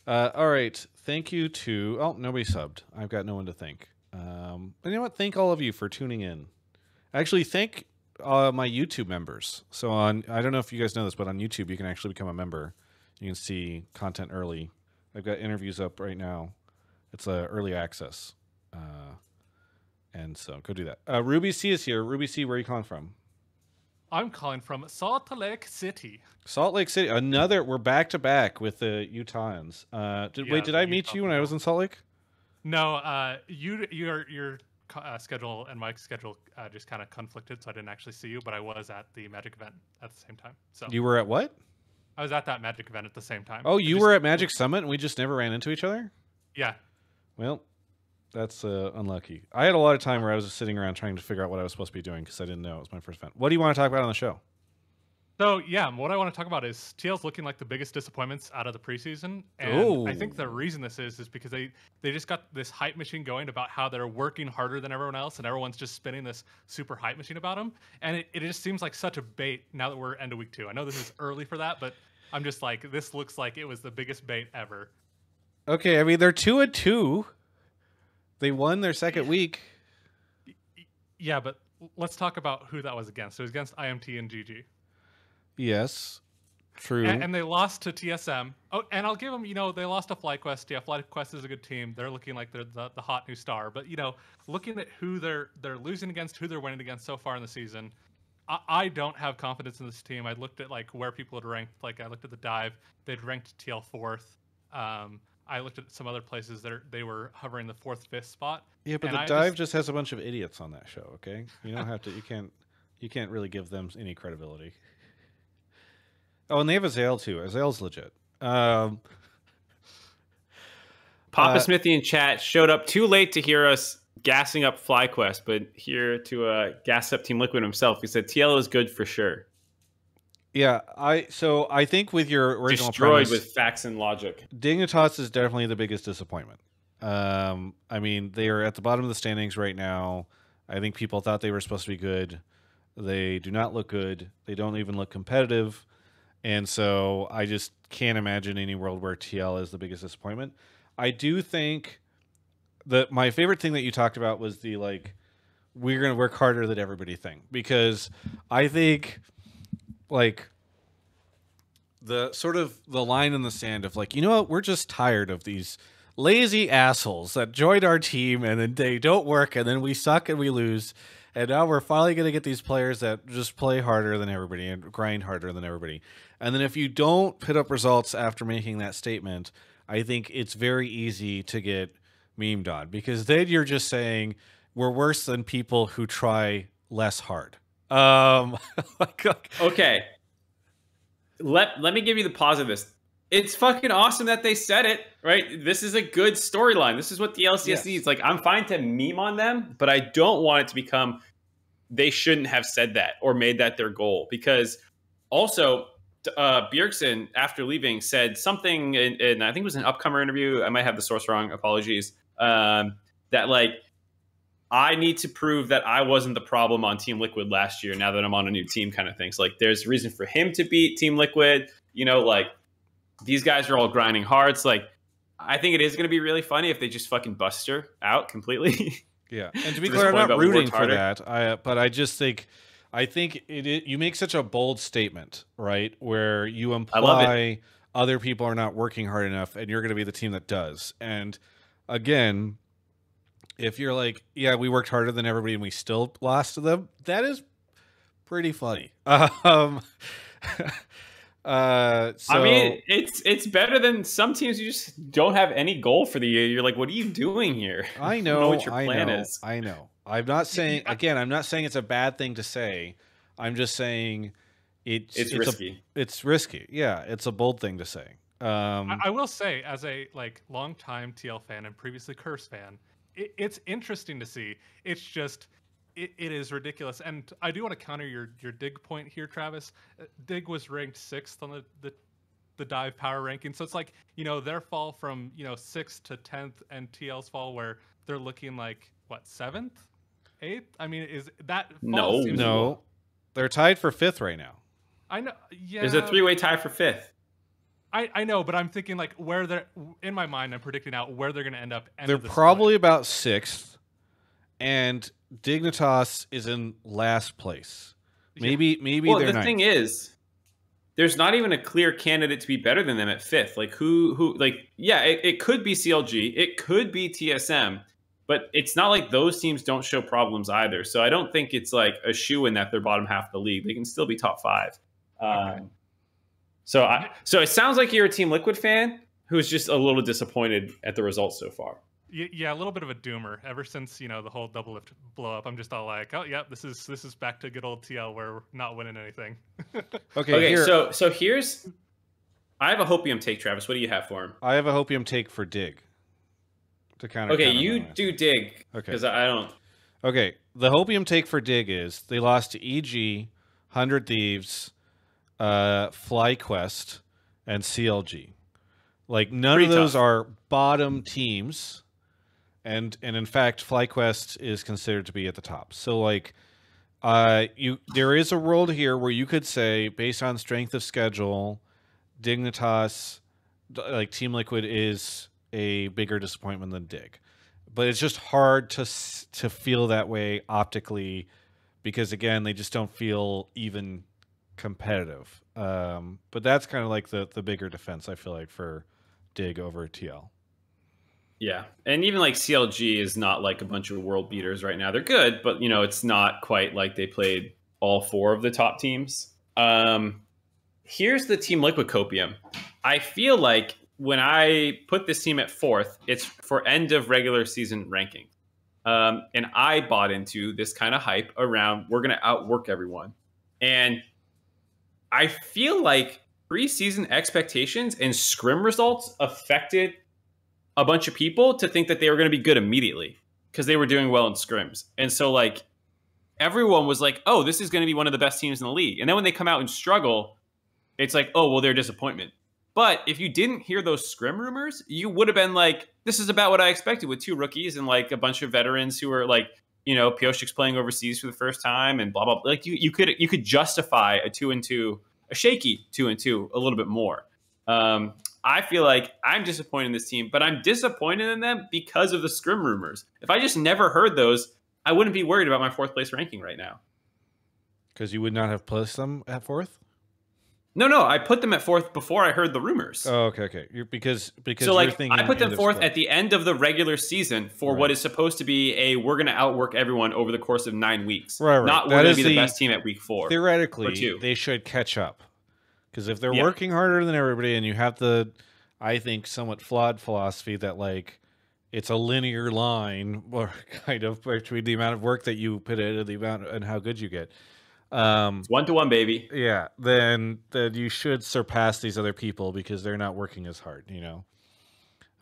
All right. Thank you to. Oh, nobody subbed. I've got no one to thank. And you know what? Thank all of you for tuning in. Actually, thank my YouTube members. So I don't know if you guys know this, but on YouTube you can actually become a member. You can see content early. I've got interviews up right now. It's early access, and so go do that. RubySea is here. RubySea, where are you calling from? I'm calling from Salt Lake City. Salt Lake City. We're back to back with the Utahns. Did I meet you when I was in Salt Lake? No, your schedule and Mike's schedule just kind of conflicted, so I didn't actually see you. But I was at the Magic event at the same time. So you were at what? I was at that Magic event at the same time. Oh, you were at Magic Summit, and we just never ran into each other? Yeah. Well, that's unlucky. I had a lot of time where I was just sitting around trying to figure out what I was supposed to be doing because I didn't know it was my first event. What do you want to talk about on the show? So, yeah, what I want to talk about is TL's looking like the biggest disappointments out of the preseason. And I think the reason this is because they just got this hype machine going about how they're working harder than everyone else, and everyone's just spinning this super hype machine about them. And it just seems like such a bait now that we're end of week 2. I know this is early for that, but I'm just like, this looks like it was the biggest bait ever. Okay, I mean, they're 2-2. They won their second week. Yeah, but let's talk about who that was against. It was against IMT and GG. Yes, true. And they lost to TSM. Oh, and I'll give them, they lost to FlyQuest. Yeah, FlyQuest is a good team. They're looking like they're the hot new star. But, looking at who they're losing against, who they're winning against so far in the season, I don't have confidence in this team. I looked at, where people had ranked. I looked at the dive. They'd ranked TL 4th. I looked at some other places that they were hovering the 4th, 5th spot. Yeah, but the dive just has a bunch of idiots on that show, okay? You don't have to, you can't really give them any credibility. Oh, and they have Azael too. Azael's legit. Papa Smithy in chat showed up too late to hear us gassing up FlyQuest, but here to gas up Team Liquid himself. He said TL is good for sure. Yeah, I think with your original destroyed premise, with facts and logic, Dignitas is definitely the biggest disappointment. I mean, they are at the bottom of the standings right now. I think people thought they were supposed to be good. They do not look good. They don't even look competitive. And so I just can't imagine any world where TL is the biggest disappointment. I do think that my favorite thing that you talked about was the we're going to work harder than everybody thing, because I think the sort of the line in the sand of you know what, we're just tired of these lazy assholes that join our team and then they don't work and then we suck and we lose. And now we're finally going to get these players that just play harder than everybody and grind harder than everybody. And then if you don't put up results after making that statement, I think it's very easy to get memed on, because then you're just saying we're worse than people who try less hard. Okay. Let me give you the pause of this. It's fucking awesome that they said it, right? This is a good storyline. This is what the LCS needs. Like, I'm fine to meme on them, but I don't want it to become they shouldn't have said that or made that their goal. Because also, Bjergsen, after leaving, said something, in I think it was an Upcomer interview, I might have the source wrong, apologies, that, like, I need to prove that I wasn't the problem on Team Liquid last year now that I'm on a new team, kind of things. Like, there's reason for him to beat Team Liquid, you know, like, these guys are all grinding hard. So, like, I think it is going to be really funny if they just fucking bust her out completely. Yeah, and to be clear, I'm not rooting for that. But I just think, you make such a bold statement, right, where you imply other people are not working hard enough, and you're going to be the team that does. And again, if you're like, yeah, we worked harder than everybody and we still lost to them, that is pretty funny. I mean, it's better than some teams you just don't have any goal for the year. You're like, what are you doing here? I know, I don't know what your plan is. I know. I'm not saying, again, I'm not saying it's a bad thing to say. I'm just saying it's risky. It's risky. Yeah, it's a bold thing to say. I will say, as a longtime TL fan and previously Curse fan, it's interesting to see. It's just it is ridiculous. And I do want to counter your Dig point here, Travis. Dig was ranked 6th on the dive power ranking. So it's like, their fall from, 6th to 10th and TL's fall where they're looking like, what, 7th? 8th? I mean, is that... No. They're tied for 5th right now. I know, yeah. There's a 3-way tie for 5th. I know, but I'm thinking like where they're... In my mind, I'm predicting out where they're going to end up. They're probably about 6th. And Dignitas is in last place. Maybe well, they're the thing is, there's not even a clear candidate to be better than them at 5th. Like who like, yeah, it could be CLG, it could be TSM, but it's not like those teams don't show problems either. So I don't think it's like a shoe in that they're bottom half of the league. They can still be top 5. Okay. So it sounds like you're a Team Liquid fan who's just a little disappointed at the results so far. Yeah, a little bit of a doomer. Ever since the whole double lift blow up, I'm just all like, oh yeah, this is back to good old TL where we're not winning anything. Okay. So here's, I have a hopium take, Travis. What do you have for him? I have a hopium take for Dig. To counter. Okay, you do Dig. Okay, because I don't. Okay, the hopium take for Dig is they lost to EG, 100 Thieves, FlyQuest, and CLG. Like none of those are bottom teams. And in fact, FlyQuest is considered to be at the top. So like, there is a world here where you could say, based on strength of schedule, Dignitas, like Team Liquid, is a bigger disappointment than Dig. But it's just hard to feel that way optically, because again, they just don't feel even competitive. But that's kind of like the bigger defense, I feel like, for Dig over TL. Yeah, and even like CLG is not like a bunch of world beaters right now. They're good, but it's not quite like they played all 4 of the top teams. Here's the Team Liquid copium. I feel like when I put this team at 4th, it's for end of regular season ranking. And I bought into this kind of hype around we're going to outwork everyone. And I feel like preseason expectations and scrim results affected a bunch of people to think that they were going to be good immediately because they were doing well in scrims. And so like everyone was like, oh, this is going to be one of the best teams in the league. And then when they come out and struggle, it's like, oh, well, they're a disappointment. But if you didn't hear those scrim rumors, you would have been like, this is about what I expected with 2 rookies and like a bunch of veterans who are like, Pioshik's playing overseas for the first time and blah, blah, blah. Like you could justify a 2-2, a shaky 2-2 a little bit more. I feel like I'm disappointed in this team, but I'm disappointed in them because of the scrim rumors. If I just never heard those, I wouldn't be worried about my 4th place ranking right now. Because you would not have placed them at 4th? No, I put them at 4th before I heard the rumors. Oh, okay. Because So you're like thinking I put them end of 4th split. at the end of the regular season for what is supposed to be we're going to outwork everyone over the course of 9 weeks. Right. Not That we're going is to be the best team at week 4. Theoretically, they should catch up. Because if they're working harder than everybody, and you have the, I think, somewhat flawed philosophy that like it's a linear line, or kind of between the amount of work that you put in and the amount and how good you get. It's 1-to-1, baby. Yeah, then you should surpass these other people because they're not working as hard, you know.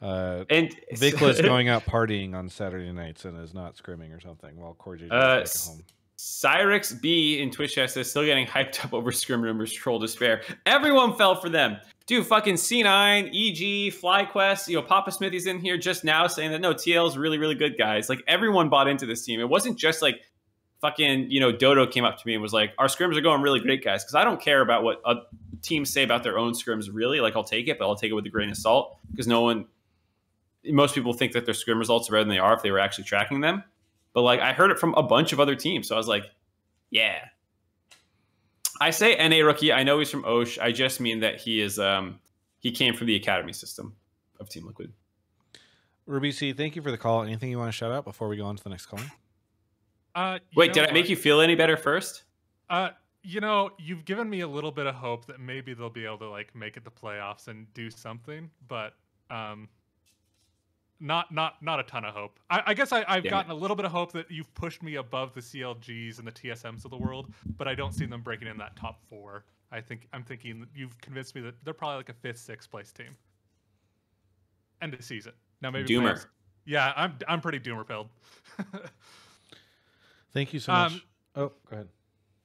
And Vicla's going out partying on Saturday nights and is not scrimming or something while CoreJJ is back at home. Cyrix B in Twitch chat says still getting hyped up over scrim rumors, troll despair. Everyone fell for them. Dude, fucking C9, EG, FlyQuest, you know, Papa Smithy's in here just now saying that no, TL is really, really good, guys. Like everyone bought into this team. It wasn't just like fucking, you know, Dodo came up to me and was like, our scrims are going really great, guys. Because I don't care about what teams say about their own scrims, really. Like, I'll take it, but I'll take it with a grain of salt. Because most people think that their scrim results are better than they are if they were actually tracking them. But, like, I heard it from a bunch of other teams. So I was like, yeah. I say NA rookie. I know he's from Osh. I just mean that he came from the academy system of Team Liquid. RubySea, thank you for the call. Anything you want to shout out before we go on to the next call? Wait, did I make you feel any better first? You know, you've given me a little bit of hope that maybe they'll be able to like make it to playoffs and do something, but not a ton of hope. I guess I've gotten a little bit of hope that you've pushed me above the CLGs and the TSMs of the world, but I don't see them breaking in that top 4. I'm thinking you've convinced me that they're probably like a 5th, 6th place team. End of season. Now maybe Doomer. Playoffs. Yeah, I'm pretty doomer pilled. Thank you so much. Oh, go ahead.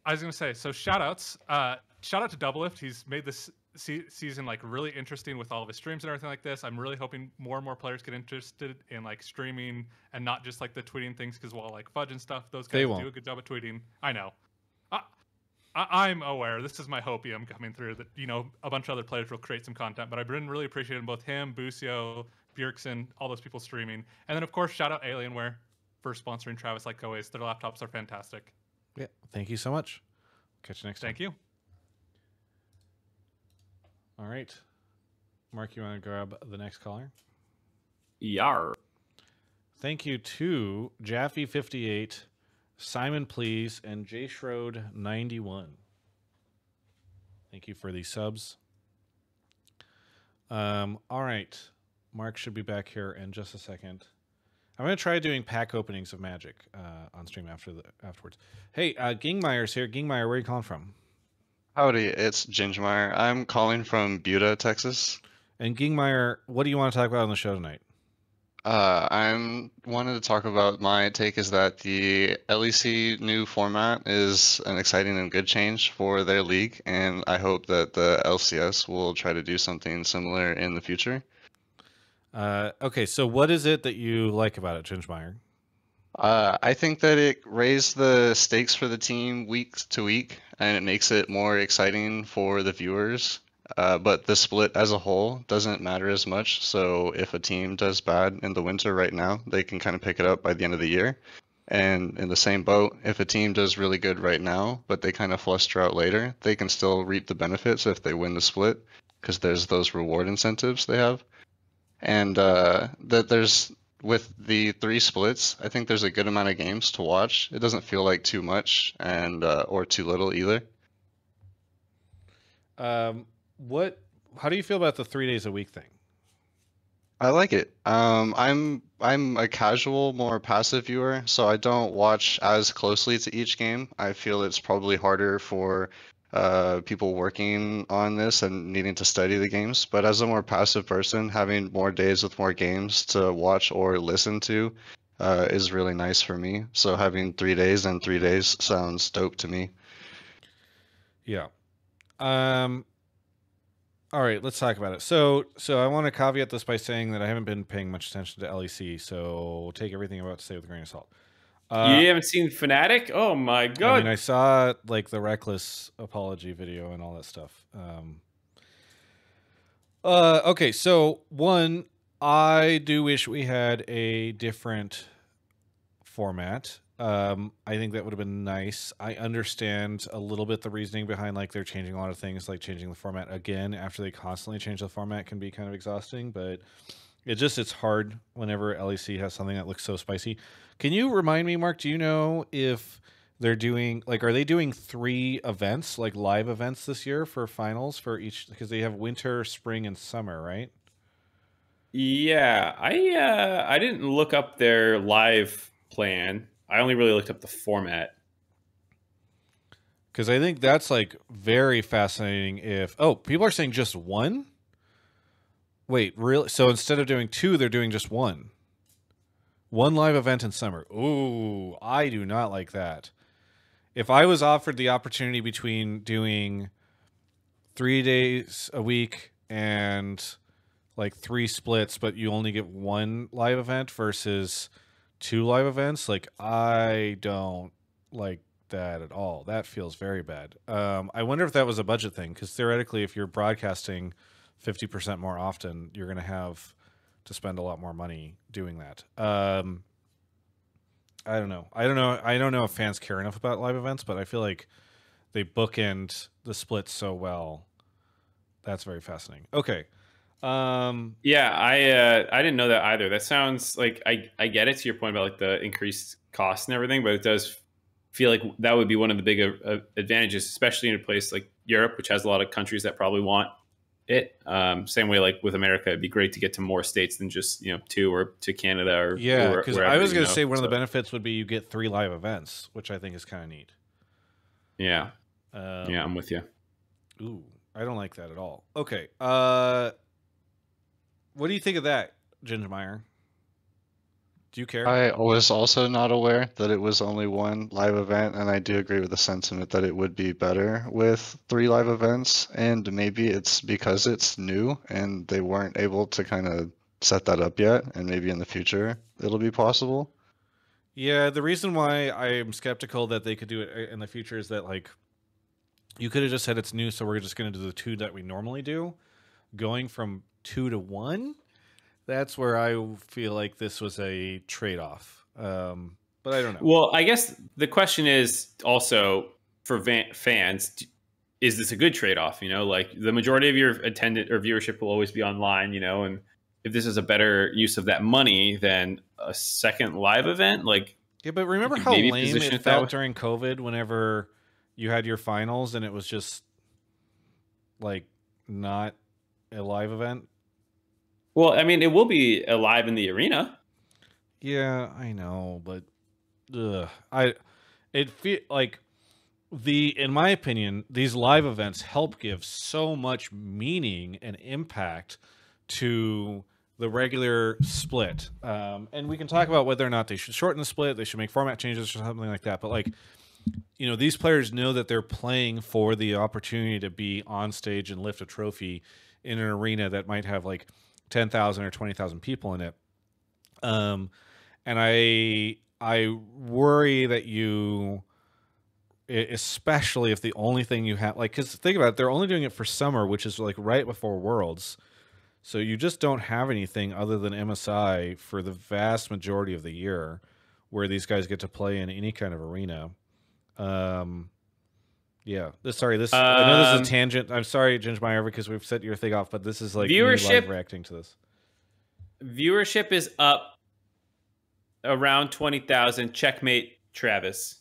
I was going to say, so shout outs. Shout out to Doublelift. He's made this season like really interesting with all of his streams and everything like this. I'm really hoping more and more players get interested in like streaming and not just like the tweeting things, because while like Fudge and stuff, those guys do a good job at tweeting. I know. I'm aware. This is my hopium coming through that, you know, a bunch of other players will create some content, but I've been really appreciating both him, Busio, Bjergsen, all those people streaming. And then, of course, shout out Alienware for sponsoring Travis like always. Their laptops are fantastic. Yeah, thank you so much. Catch you next time. Thank you. All right. Mark, you want to grab the next caller? Yar. Thank you to Jaffe58, Simon Please, and JShrode91. Thank you for the subs. All right. Mark should be back here in just a second. I'm going to try doing pack openings of Magic on stream afterwards. Hey, Gingmire's here. Gingmire, where are you calling from? Howdy, it's Gingmire. I'm calling from Buda, Texas. And Gingmire, what do you want to talk about on the show tonight? I wanted to talk about my take is that the LEC new format is an exciting and good change for their league, and I hope that the LCS will try to do something similar in the future. Okay, so what is it that you like about it, Gingmire? I think that it raised the stakes for the team week to week, and it makes it more exciting for the viewers. But the split as a whole doesn't matter as much. So if a team does bad in the winter right now, they can kind of pick it up by the end of the year. And in the same boat, if a team does really good right now, but they kind of fluster out later, they can still reap the benefits if they win the split, because there's those reward incentives they have. And that there's, with the 3 splits, I think there's a good amount of games to watch. It doesn't feel like too much and or too little either. How do you feel about the 3 days a week thing? I like it. I'm a casual, more passive viewer, so I don't watch as closely to each game. I feel it's probably harder for people working on this and needing to study the games. But as a more passive person, having more days with more games to watch or listen to is really nice for me. So having 3 days and 3 days sounds dope to me. Yeah. All right, let's talk about it. So I want to caveat this by saying that I haven't been paying much attention to LEC, so take everything I'm about to say with a grain of salt. You haven't seen Fnatic? Oh my god! I mean, I saw like the Reckless apology video and all that stuff. Okay, so one, I do wish we had a different format. I think that would have been nice. I understand a little bit the reasoning behind like they're changing a lot of things, like changing the format again after they constantly change the format can be kind of exhausting, but it's hard whenever LEC has something that looks so spicy. Can you remind me, Mark, do you know if they're doing like are they doing 3 events, like live events this year for finals for each, because they have winter, spring, and summer, right? Yeah, I didn't look up their live plan. I only really looked up the format. Because I think that's like very fascinating. If people are saying just 1. Wait, really? So instead of doing 2, they're doing just 1. 1 live event in summer. Ooh, I do not like that. If I was offered the opportunity between doing 3 days a week and like 3 splits, but you only get 1 live event versus 2 live events, like I don't like that at all. That feels very bad. I wonder if that was a budget thing, because theoretically, if you're broadcasting 50% more often, you're going to have to spend a lot more money doing that. I don't know. I don't know if fans care enough about live events, but I feel like they bookend the splits so well. That's very fascinating. Okay. Yeah, I didn't know that either. That sounds like I get it to your point about like the increased cost and everything, but it does feel like that would be one of the big advantages, especially in a place like Europe, which has a lot of countries that probably want it. Same way, like with America, it'd be great to get to more states than just 2, or to Canada or yeah. Because I was going to say one of the so. benefits would be you get 3 live events, which I think is kind of neat. Yeah, yeah, I'm with you. Ooh, I don't like that at all. Okay, what do you think of that, Gingmire? Do you care? I was also not aware that it was only 1 live event, and I do agree with the sentiment that it would be better with 3 live events, and maybe it's because it's new and they weren't able to kind of set that up yet, and maybe in the future it'll be possible. Yeah, the reason why I'm skeptical that they could do it in the future is that like you could have just said it's new, so we're just going to do the 2 that we normally do. Going from 2 to 1, that's where I feel like this was a trade-off. But I don't know. Well, I guess the question is also for fans, is this a good trade-off? Like the majority of your attendant or viewership will always be online, and if this is a better use of that money than a second live event, like yeah, but remember how lame it felt during COVID whenever you had your finals and it was just like not a live event? Well, I mean, it will be alive in the arena. Yeah, I know, but it feel like in my opinion, these live events help give so much meaning and impact to the regular split. And we can talk about whether or not they should shorten the split, they should make format changes or something like that. But like, these players know that they're playing for the opportunity to be on stage and lift a trophy in an arena that might have like 10,000 or 20,000 people in it. And I worry that especially if the only thing you have, like, because think about it, they're only doing it for summer, which is like right before Worlds. So you just don't have anything other than MSI for the vast majority of the year where these guys get to play in any kind of arena. Yeah. Sorry, I know this is a tangent. I'm sorry, Gingmire, because we've set your thing off, but this is like viewership, me live reacting to this. Viewership is up around 20,000. Checkmate, Travis.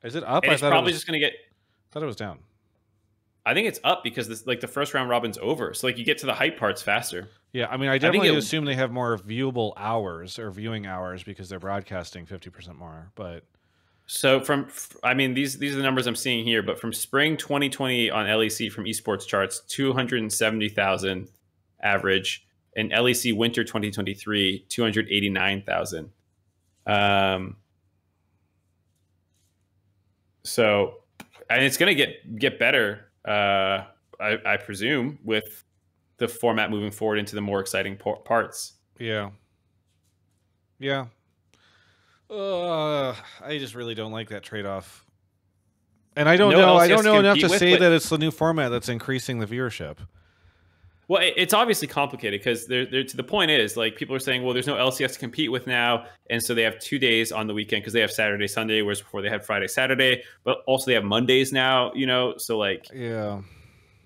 Is it up? And it's probably just going to get. I thought it was down. I think it's up because the first round robin's over, so like you get to the hype parts faster. Yeah, I mean, I definitely assume they have more viewable hours or viewing hours because they're broadcasting 50% more. But so these are the numbers I'm seeing here. But from spring 2020 on LEC from esports charts, 270,000 average, and LEC winter 2023, 289,000. So, and it's going to get better. I presume with the format moving forward into the more exciting parts. Yeah. I just really don't like that trade-off, and I don't know enough to say that it's the new format that's increasing the viewership. Well, it's obviously complicated because they're to the point is like people are saying, well, there's no LCS to compete with now, and so they have 2 days on the weekend because they have Saturday, Sunday, whereas before they had Friday, Saturday, but also they have Mondays now. So like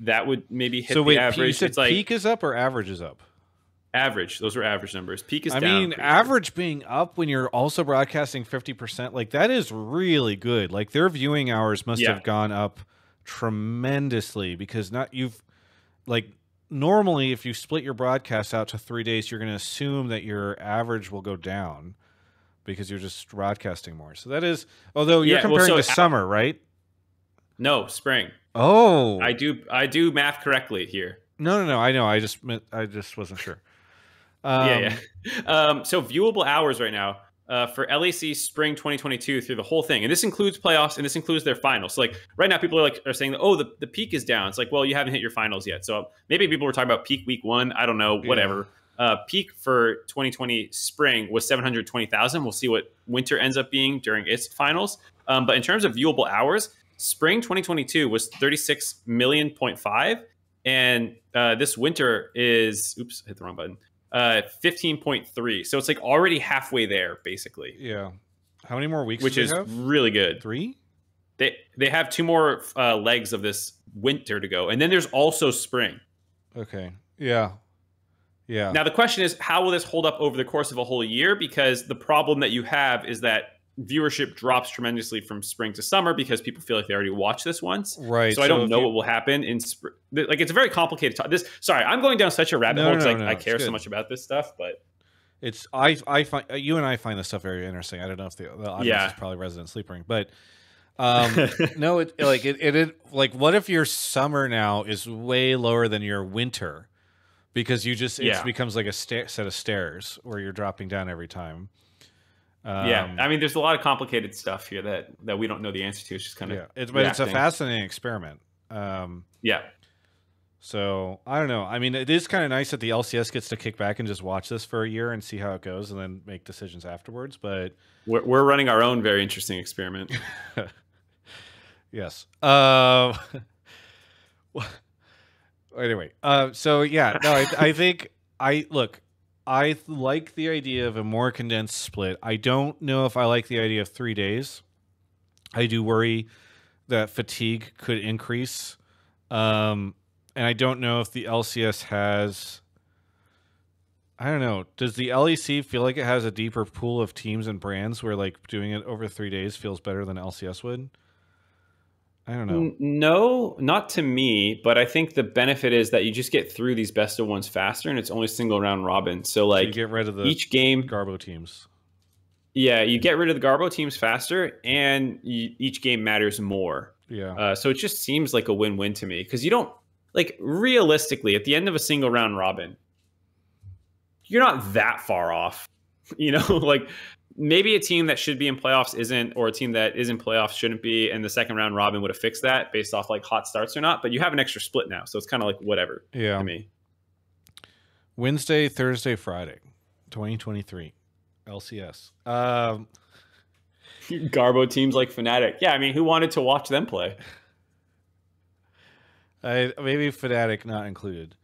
that would maybe hit the average. You said it's like peak is up or average is up? Average. Those were average numbers. Peak is down. I mean, average being up when you're also broadcasting 50%, like that is really good. Like their viewing hours must have gone up tremendously because normally if you split your broadcast out to 3 days, you're going to assume that your average will go down because you're just broadcasting more. So that is, although you're comparing to summer, right? No, spring. Oh, I do math correctly here. No. I know. I just wasn't sure. So viewable hours right now for LEC Spring 2022 through the whole thing, and this includes playoffs and this includes their finals. So like right now, people are saying, "Oh, the peak is down." It's like, well, you haven't hit your finals yet. So maybe people were talking about peak week 1. I don't know, whatever. Peak for 2020 Spring was 720,000. We'll see what winter ends up being during its finals. But in terms of viewable hours, Spring 2022 was 36.5 million, and this winter is I hit the wrong button. 15.3. So it's like already halfway there, basically. Yeah. How many more weeks? Which is really good. 3? They have 2 more legs of this winter to go, and then there's also spring. Okay. Yeah. Now the question is, how will this hold up over the course of a whole year? Because the problem that you have is that viewership drops tremendously from spring to summer because people feel like they already watched this once. Right. So I don't know what will happen in spring. Like it's a very complicated Sorry, I'm going down such a rabbit hole because I care so much about this stuff, but it's I find you and I find this stuff very interesting. I don't know if the audience is probably resident sleeping, but no, it what if your summer now is way lower than your winter because it becomes like a set of stairs where you're dropping down every time. I mean, there's a lot of complicated stuff here that we don't know the answer to. It's just kind of it's a fascinating experiment. So I don't know. I mean, it is kind of nice that the LCS gets to kick back and just watch this for a year and see how it goes, and then make decisions afterwards. But we're running our own very interesting experiment. Yes. Anyway, so yeah, no, I think I like the idea of a more condensed split. I don't know if I like the idea of 3 days. I do worry that fatigue could increase. And I don't know if the LCS has... I don't know. Does the LEC feel like it has a deeper pool of teams and brands where like doing it over 3 days feels better than LCS would? I don't know. No, not to me, but I think the benefit is that you just get through these best of ones faster, and it's only single round robin. So like you get rid of each game Garbo teams. Yeah, you get rid of the Garbo teams faster, and each game matters more. Yeah. So it just seems like a win-win to me because you don't like realistically at the end of a single round robin, you're not that far off. Like maybe a team that should be in playoffs isn't, or a team that is in playoffs shouldn't be, and the second round robin would have fixed that based off like hot starts or not. But you have an extra split now, so it's kind of like whatever. Yeah. To me. Wednesday, Thursday, Friday, 2023, LCS. Garbo teams like Fnatic. Yeah, I mean, who wanted to watch them play? Maybe Fnatic not included.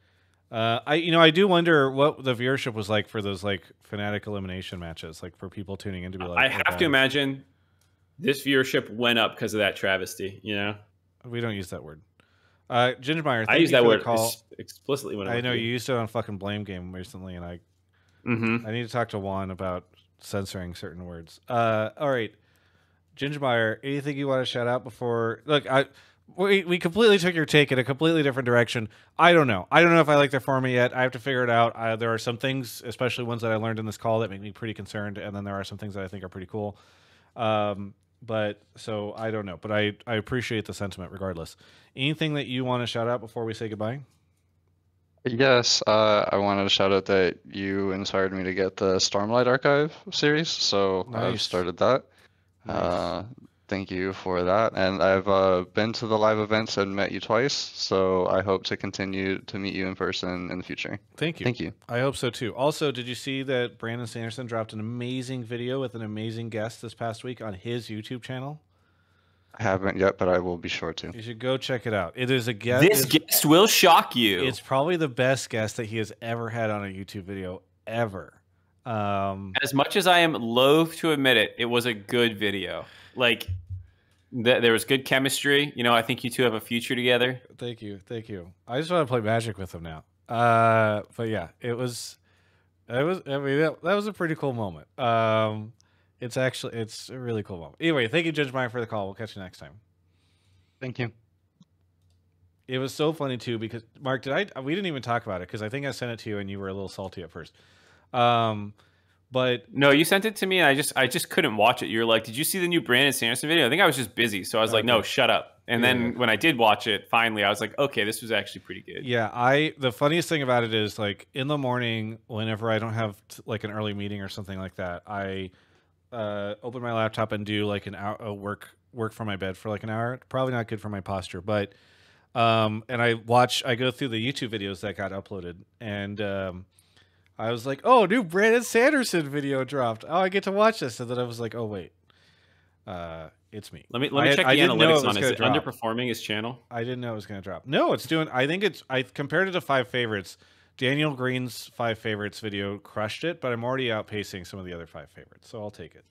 I do wonder what the viewership was like for those like Fnatic elimination matches, like for people tuning in to be like. I have to imagine this viewership went up because of that travesty. We don't use that word. Gingmire, I use that word explicitly when I know you used it on fucking Blame Game recently, and I need to talk to Juan about censoring certain words. All right, Gingmire, anything you want to shout out before? Look, we completely took your take in a completely different direction. I don't know if I like their format yet. I have to figure it out. There are some things, especially ones that I learned in this call, that make me pretty concerned, and then there are some things that I think are pretty cool. But so I don't know, but I appreciate the sentiment regardless. Anything that you want to shout out before we say goodbye? Yes, I wanted to shout out that you inspired me to get the Stormlight Archive series, so Nice. I've started that. Nice. Thank you for that. And I've been to the live events and met you twice, so I hope to continue to meet you in person in the future. Thank you. Thank you. I hope so too. Also, did you see that Brandon Sanderson dropped an amazing video with an amazing guest this past week on his YouTube channel? I haven't yet, but I will be sure to. You should go check it out. It is a guest. This guest will shock you. It's probably the best guest that he has ever had on a YouTube video ever. As much as I am loath to admit it, it was a good video. Like, there was good chemistry. You know, I think you two have a future together. Thank you. I just want to play Magic with him now. But yeah, it was. I mean, that was a pretty cool moment. It's a really cool moment. Anyway, thank you, Gingmire, for the call. We'll catch you next time. Thank you. It was so funny too because Mark, we didn't even talk about it because I think I sent it to you and you were a little salty at first. But no, you sent it to me and I just couldn't watch it. You're like, did you see the new Brandon Sanderson video? I think I was just busy, so I was like, no, shut up. And then when I did watch it, finally, I was like, okay, this was actually pretty good. Yeah, the funniest thing about it is like in the morning, whenever I don't have like an early meeting or something like that, I open my laptop and do like an hour work from my bed for like an hour. Probably not good for my posture, but and I go through the YouTube videos that got uploaded, and I was like, oh, new Brandon Sanderson video dropped. Oh, I get to watch this. And then I was like, oh wait, it's me. Let me check the analytics on it. Is it underperforming his channel? I didn't know it was going to drop. No, it's doing. I compared it to 5 favorites. Daniel Green's 5 favorites video crushed it, but I'm already outpacing some of the other 5 favorites, so I'll take it.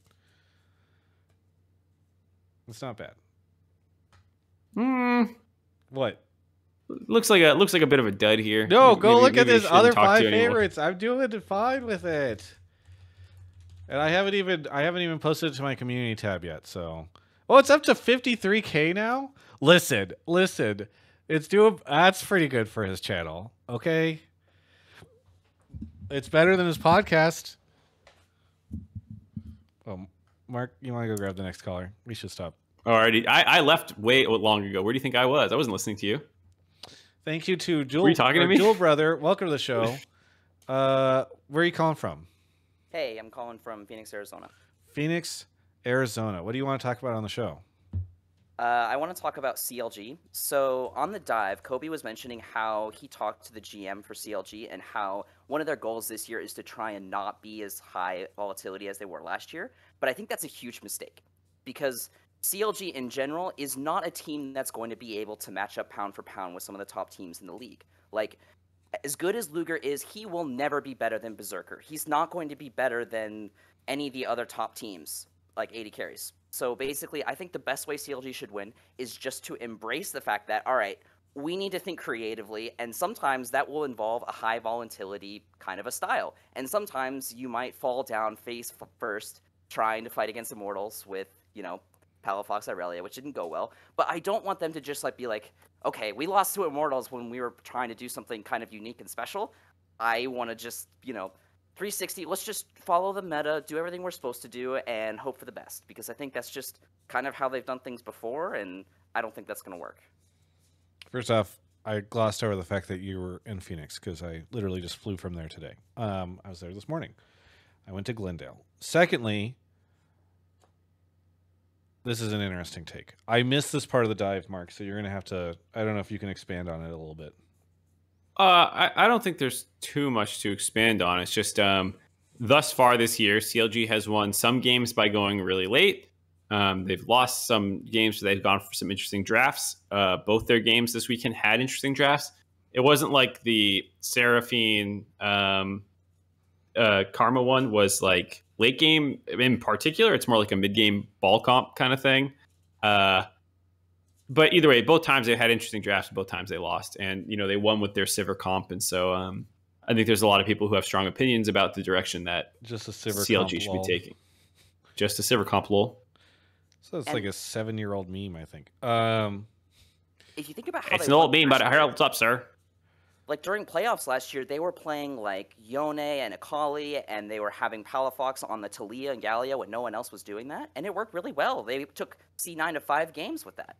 It's not bad. What? Looks like a bit of a dud here. No, go look at his other 5 favorites. I'm doing fine with it. And I haven't even posted it to my community tab yet, so. Oh, it's up to 53K now? Listen. That's pretty good for his channel. Okay? It's better than his podcast. Oh, Mark, you want to go grab the next caller? We should stop. Alrighty. I left way long ago. Where do you think I was? I wasn't listening to you. Thank you to Were you talking to me? duelbrother. Welcome to the show. Where are you calling from? Hey, I'm calling from Phoenix, Arizona. Phoenix, Arizona. What do you want to talk about on the show? I want to talk about CLG. So on the dive, Kobe was mentioning how he talked to the GM for CLG and how one of their goals this year is to try and not be as high volatility as they were last year. But I think that's a huge mistake because CLG in general is not a team that's going to be able to match up pound for pound with some of the top teams in the league. Like, as good as Luger is, he will never be better than Berserker. He's not going to be better than any of the other top teams, like 80 carries. So basically, I think the best way CLG should win is just to embrace the fact that, all right, we need to think creatively, and sometimes that will involve a high volatility kind of a style. And sometimes you might fall down face first trying to fight against Immortals with, Palafox Irelia, which didn't go well. But I don't want them to just be like, okay, we lost to Immortals when we were trying to do something kind of unique and special. I want to just, 360, let's just follow the meta, do everything we're supposed to do, and hope for the best. Because I think that's just kind of how they've done things before, and I don't think that's going to work. First off, I glossed over the fact that you were in Phoenix because I literally just flew from there today. I was there this morning. I went to Glendale. Secondly, this is an interesting take. I missed this part of the dive, Mark, so you're going to have to... I don't know if you can expand on it a little bit. I don't think there's too much to expand on. It's just thus far this year, CLG has won some games by going really late. They've lost some games, so they've gone for some interesting drafts. Both their games this weekend had interesting drafts. It wasn't like the Seraphine Karma one was like late game in particular. It's more like a mid-game ball comp kind of thing. But either way, both times they had interesting drafts, both times they lost. And, they won with their Sivir comp. And so I think there's a lot of people who have strong opinions about the direction that just a Sivir CLG should be taking. Just a Sivir comp lol. So it's like a 7-year-old meme, I think. If you think about how it's an old meme, but what's up, sir? Like during playoffs last year, they were playing like Yone and Akali, and they were having Palafox on the Talia and Gallia when no one else was doing that. And it worked really well. They took C9 to 5 games with that.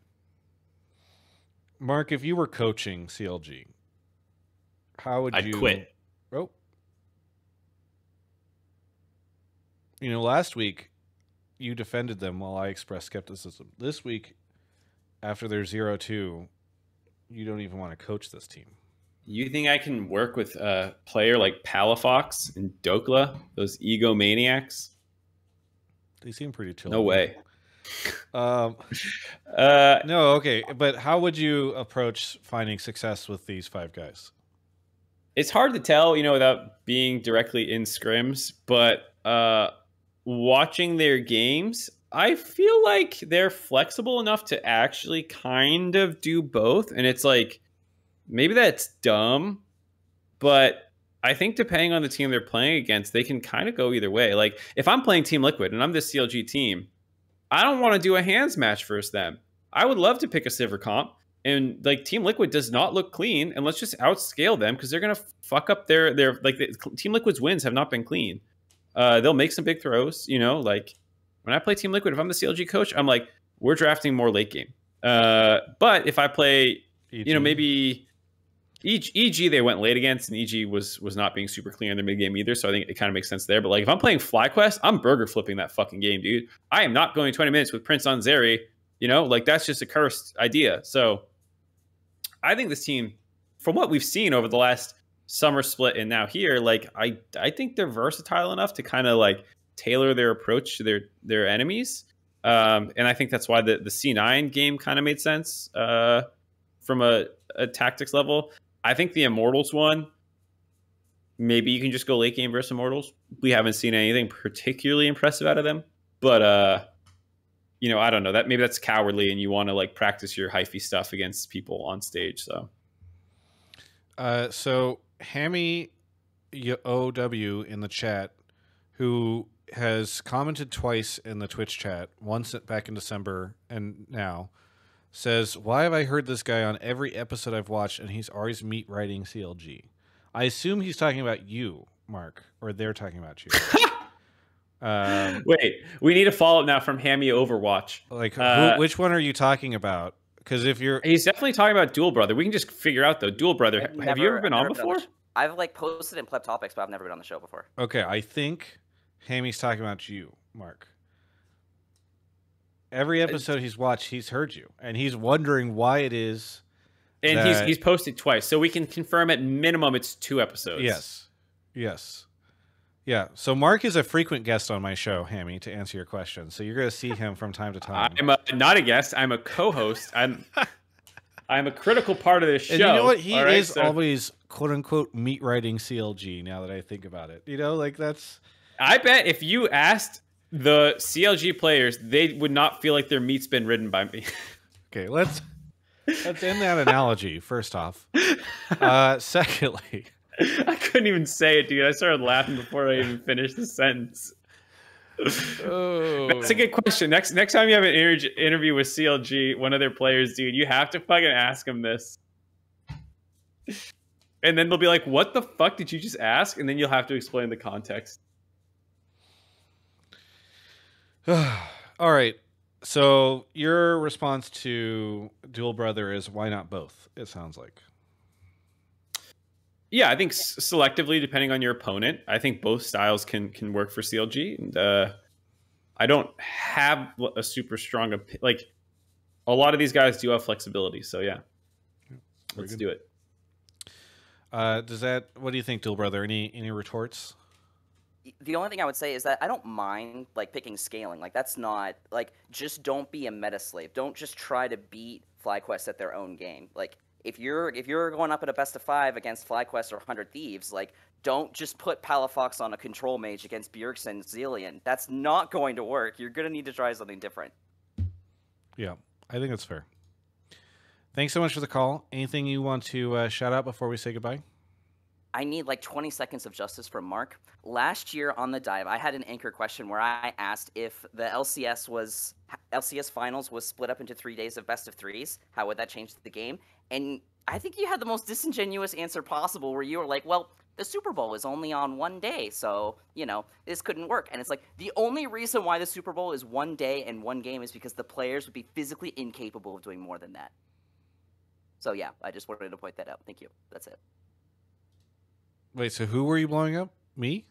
Mark, if you were coaching CLG, how would you... I'd quit. Oh. Last week, you defended them while I expressed skepticism. This week, after their 0-2, you don't even want to coach this team. You think I can work with a player like Palafox and Dokla, those egomaniacs? They seem pretty chill. No way. No, okay, but how would you approach finding success with these 5 guys? It's hard to tell, without being directly in scrims, but watching their games, I feel like they're flexible enough to actually kind of do both. And it's like, maybe that's dumb, but I think depending on the team they're playing against, they can kind of go either way. Like, if I'm playing Team Liquid and I'm this CLG team, I don't want to do a hands match versus them. I would love to pick a Sivir comp. And like Team Liquid does not look clean, and let's just outscale them because they're gonna fuck up their Team Liquid's wins have not been clean. They'll make some big throws, like when I play Team Liquid, if I'm the CLG coach, I'm like, we're drafting more late game. But if I play, EG. Maybe EG they went late against, and EG was not being super clean in their mid game either, so I think it kind of makes sense there. But like if I'm playing FlyQuest, I'm burger flipping that fucking game, dude. I am not going 20 minutes with Prince on Zeri, like that's just a cursed idea. So I think this team, from what we've seen over the last summer split and now here, like I think they're versatile enough to kind of like tailor their approach to their enemies. And I think that's why the C9 game kind of made sense from a tactics level. I think the Immortals one, maybe you can just go late game versus Immortals. We haven't seen anything particularly impressive out of them, but I don't know, that maybe that's cowardly and you want to like practice your hyphy stuff against people on stage. So Hammy OW in the chat, who has commented twice in the Twitch chat, once back in December and now, says, why have I heard this guy on every episode I've watched and he's always meat writing CLG? I assume he's talking about you, Mark, or they're talking about you. Wait, we need a follow-up now from Hammy Overwatch. Like, which one are you talking about? Because he's definitely talking about duelbrother. We can just figure out though. duelbrother. Have you ever been on before? I've like posted in Pleb Topics, but I've never been on the show before. Okay, I think Hammy's talking about you, Mark. Every episode he's watched, he's heard you, and he's wondering why it is. And he's posted twice, so we can confirm at minimum it's 2 episodes. Yes. Yeah, so Mark is a frequent guest on my show, Hammy, to answer your question. So you're going to see him from time to time. I'm not a guest. I'm a co-host. I'm a critical part of this show. And you know what? He is always, quote-unquote, meat writing CLG, now that I think about it. That's... I bet if you asked the CLG players, they would not feel like their meat's been ridden by me. Okay, let's end that analogy, first off. Secondly... I couldn't even say it, dude. I started laughing before I even finished the sentence. Oh. That's a good question. Next time you have an interview with CLG, one of their players, dude, you have to fucking ask them this. And then they'll be like, what the fuck did you just ask? And then you'll have to explain the context. All right. So your response to duelbrother is why not both, it sounds like. Yeah, I think selectively, depending on your opponent, I think both styles can work for CLG. And I don't have a super strong like a lot of these guys do have flexibility. So yeah, let's do it. What do you think, duelbrother? Any retorts? The only thing I would say is that I don't mind like picking scaling. Like that's not like, just don't be a meta slave. Don't just try to beat FlyQuest at their own game. Like if you're going up at a best of 5 against FlyQuest or 100 Thieves, like don't just put Palafox on a control mage against Bjergsen and Zillion. That's not going to work. You're gonna need to try something different. Yeah, I think that's fair. Thanks so much for the call. Anything you want to shout out before we say goodbye? I need like 20 seconds of justice from Mark. Last year on the dive, I had an anchor question where I asked if the LCS finals was split up into 3 days of best of 3s, how would that change the game? And I think you had the most disingenuous answer possible where you were like, well, the Super Bowl is only on 1 day, so, this couldn't work. And it's like, the only reason why the Super Bowl is 1 day and 1 game is because the players would be physically incapable of doing more than that. So yeah, I just wanted to point that out. Thank you. That's it. Wait, so who were you blowing up? Me?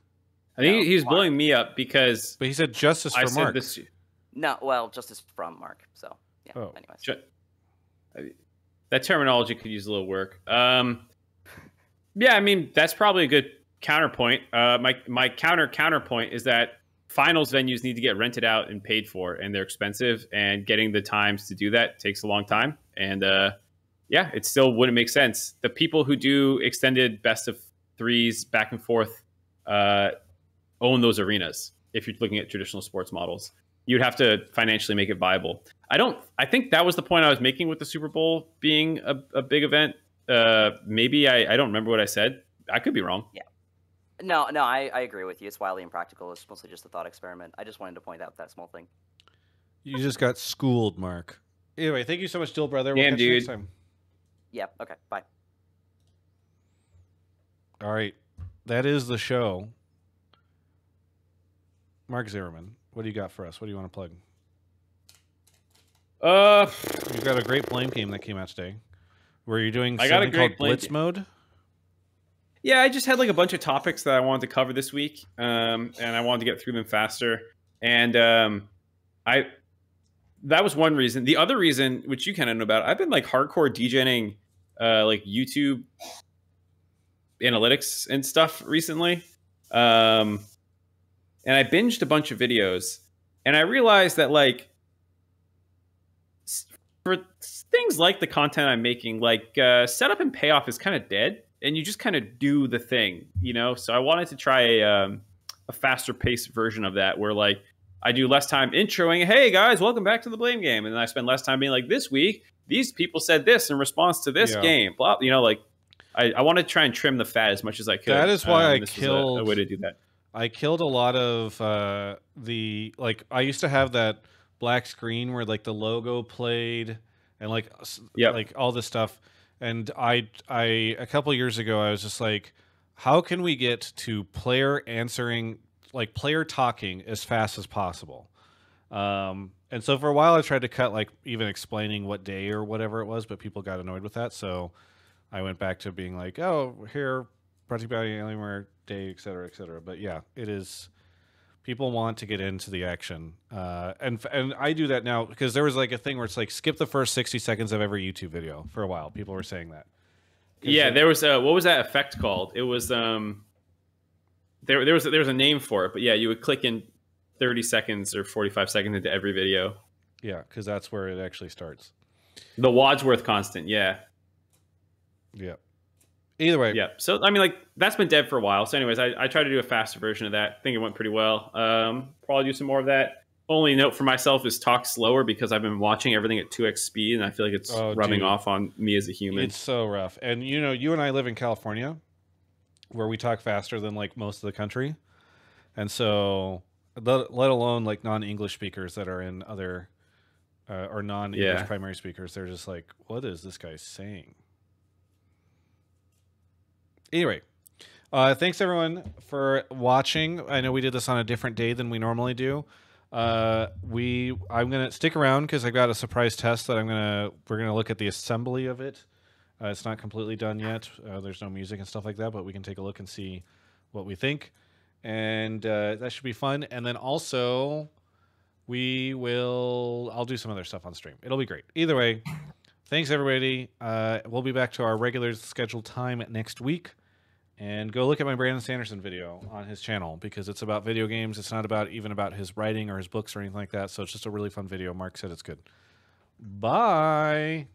I think he was blowing me up because... But he said justice for Mark. No, well, justice from Mark. So, yeah, anyways. That terminology could use a little work. Yeah, I mean, that's probably a good counterpoint. My counterpoint is that finals venues need to get rented out and paid for, and they're expensive, and getting the times to do that takes a long time. And yeah, it still wouldn't make sense. The people who do extended best of threes back and forth own those arenas. If you're looking at traditional sports models, you'd have to financially make it viable. I think that was the point I was making with the Super Bowl being a big event. Maybe I don't remember what I said. I could be wrong. Yeah. No, I agree with you. It's wildly impractical. It's mostly just a thought experiment. I just wanted to point out that small thing. You just got schooled, Mark. Anyway, thank you so much, duelbrother. We'll Damn, catch you next dude. time. Yeah. Okay. Bye. All right. That is the show. Mark Zimmerman, what do you got for us? What do you want to plug? You've got a great Blame game that came out today. Where you're doing something called Blitz Mode? Yeah, I just had like a bunch of topics that I wanted to cover this week, and I wanted to get through them faster. And that was one reason. The other reason, which you kind of know about, I've been like hardcore DJing like YouTube analytics and stuff recently. And I binged a bunch of videos, and I realized that like for things like the content I'm making, like setup and payoff is kind of dead, and you just kind of do the thing, you know? So I wanted to try a faster paced version of that, where like I do less time introing, hey guys, welcome back to the Blame game. And then I spend less time being like, this week, these people said this in response to this game, blah, you know, like I want to try and trim the fat as much as I could. That is why I this killed a way to do that. I killed a lot of the, like, I used to have that black screen where like the logo played and like like all this stuff. And I a couple years ago, I was just like, how can we get to player answering, like player talking as fast as possible? And so for a while I tried to cut like even explaining what day or whatever it was, but people got annoyed with that. So I went back to being like, oh, here, brought to you by Alienware Day, et cetera, et cetera. But yeah, it is, people want to get into the action. And I do that now because there was like a thing where it's like skip the first 60 seconds of every YouTube video for a while. People were saying that. Yeah, there was what was that effect called? It was there was a name for it, but yeah, you would click in 30 seconds or 45 seconds into every video. Yeah, because that's where it actually starts. The Wadsworth constant, yeah. Yeah. Either way. Yeah. So, I mean, like, that's been dead for a while. So, anyways, I tried to do a faster version of that. I think it went pretty well. Probably do some more of that. Only note for myself is talk slower because I've been watching everything at 2x speed, and I feel like it's rubbing off on me as a human. It's so rough. And, you know, you and I live in California, where we talk faster than, like, most of the country. And so, let alone, like, non-English speakers that are in other, or non-English primary speakers, they're just like, what is this guy saying? Anyway, thanks everyone for watching. I know we did this on a different day than we normally do. I'm gonna stick around because I got a surprise test that we're gonna look at the assembly of it. It's not completely done yet. There's no music and stuff like that, but we can take a look and see what we think, and that should be fun. And then also, I'll do some other stuff on stream. It'll be great. Either way, thanks everybody. We'll be back to our regular scheduled time next week. And go look at my Brandon Sanderson video on his channel because it's about video games. It's not even about his writing or his books or anything like that. So it's just a really fun video. Mark said it's good. Bye.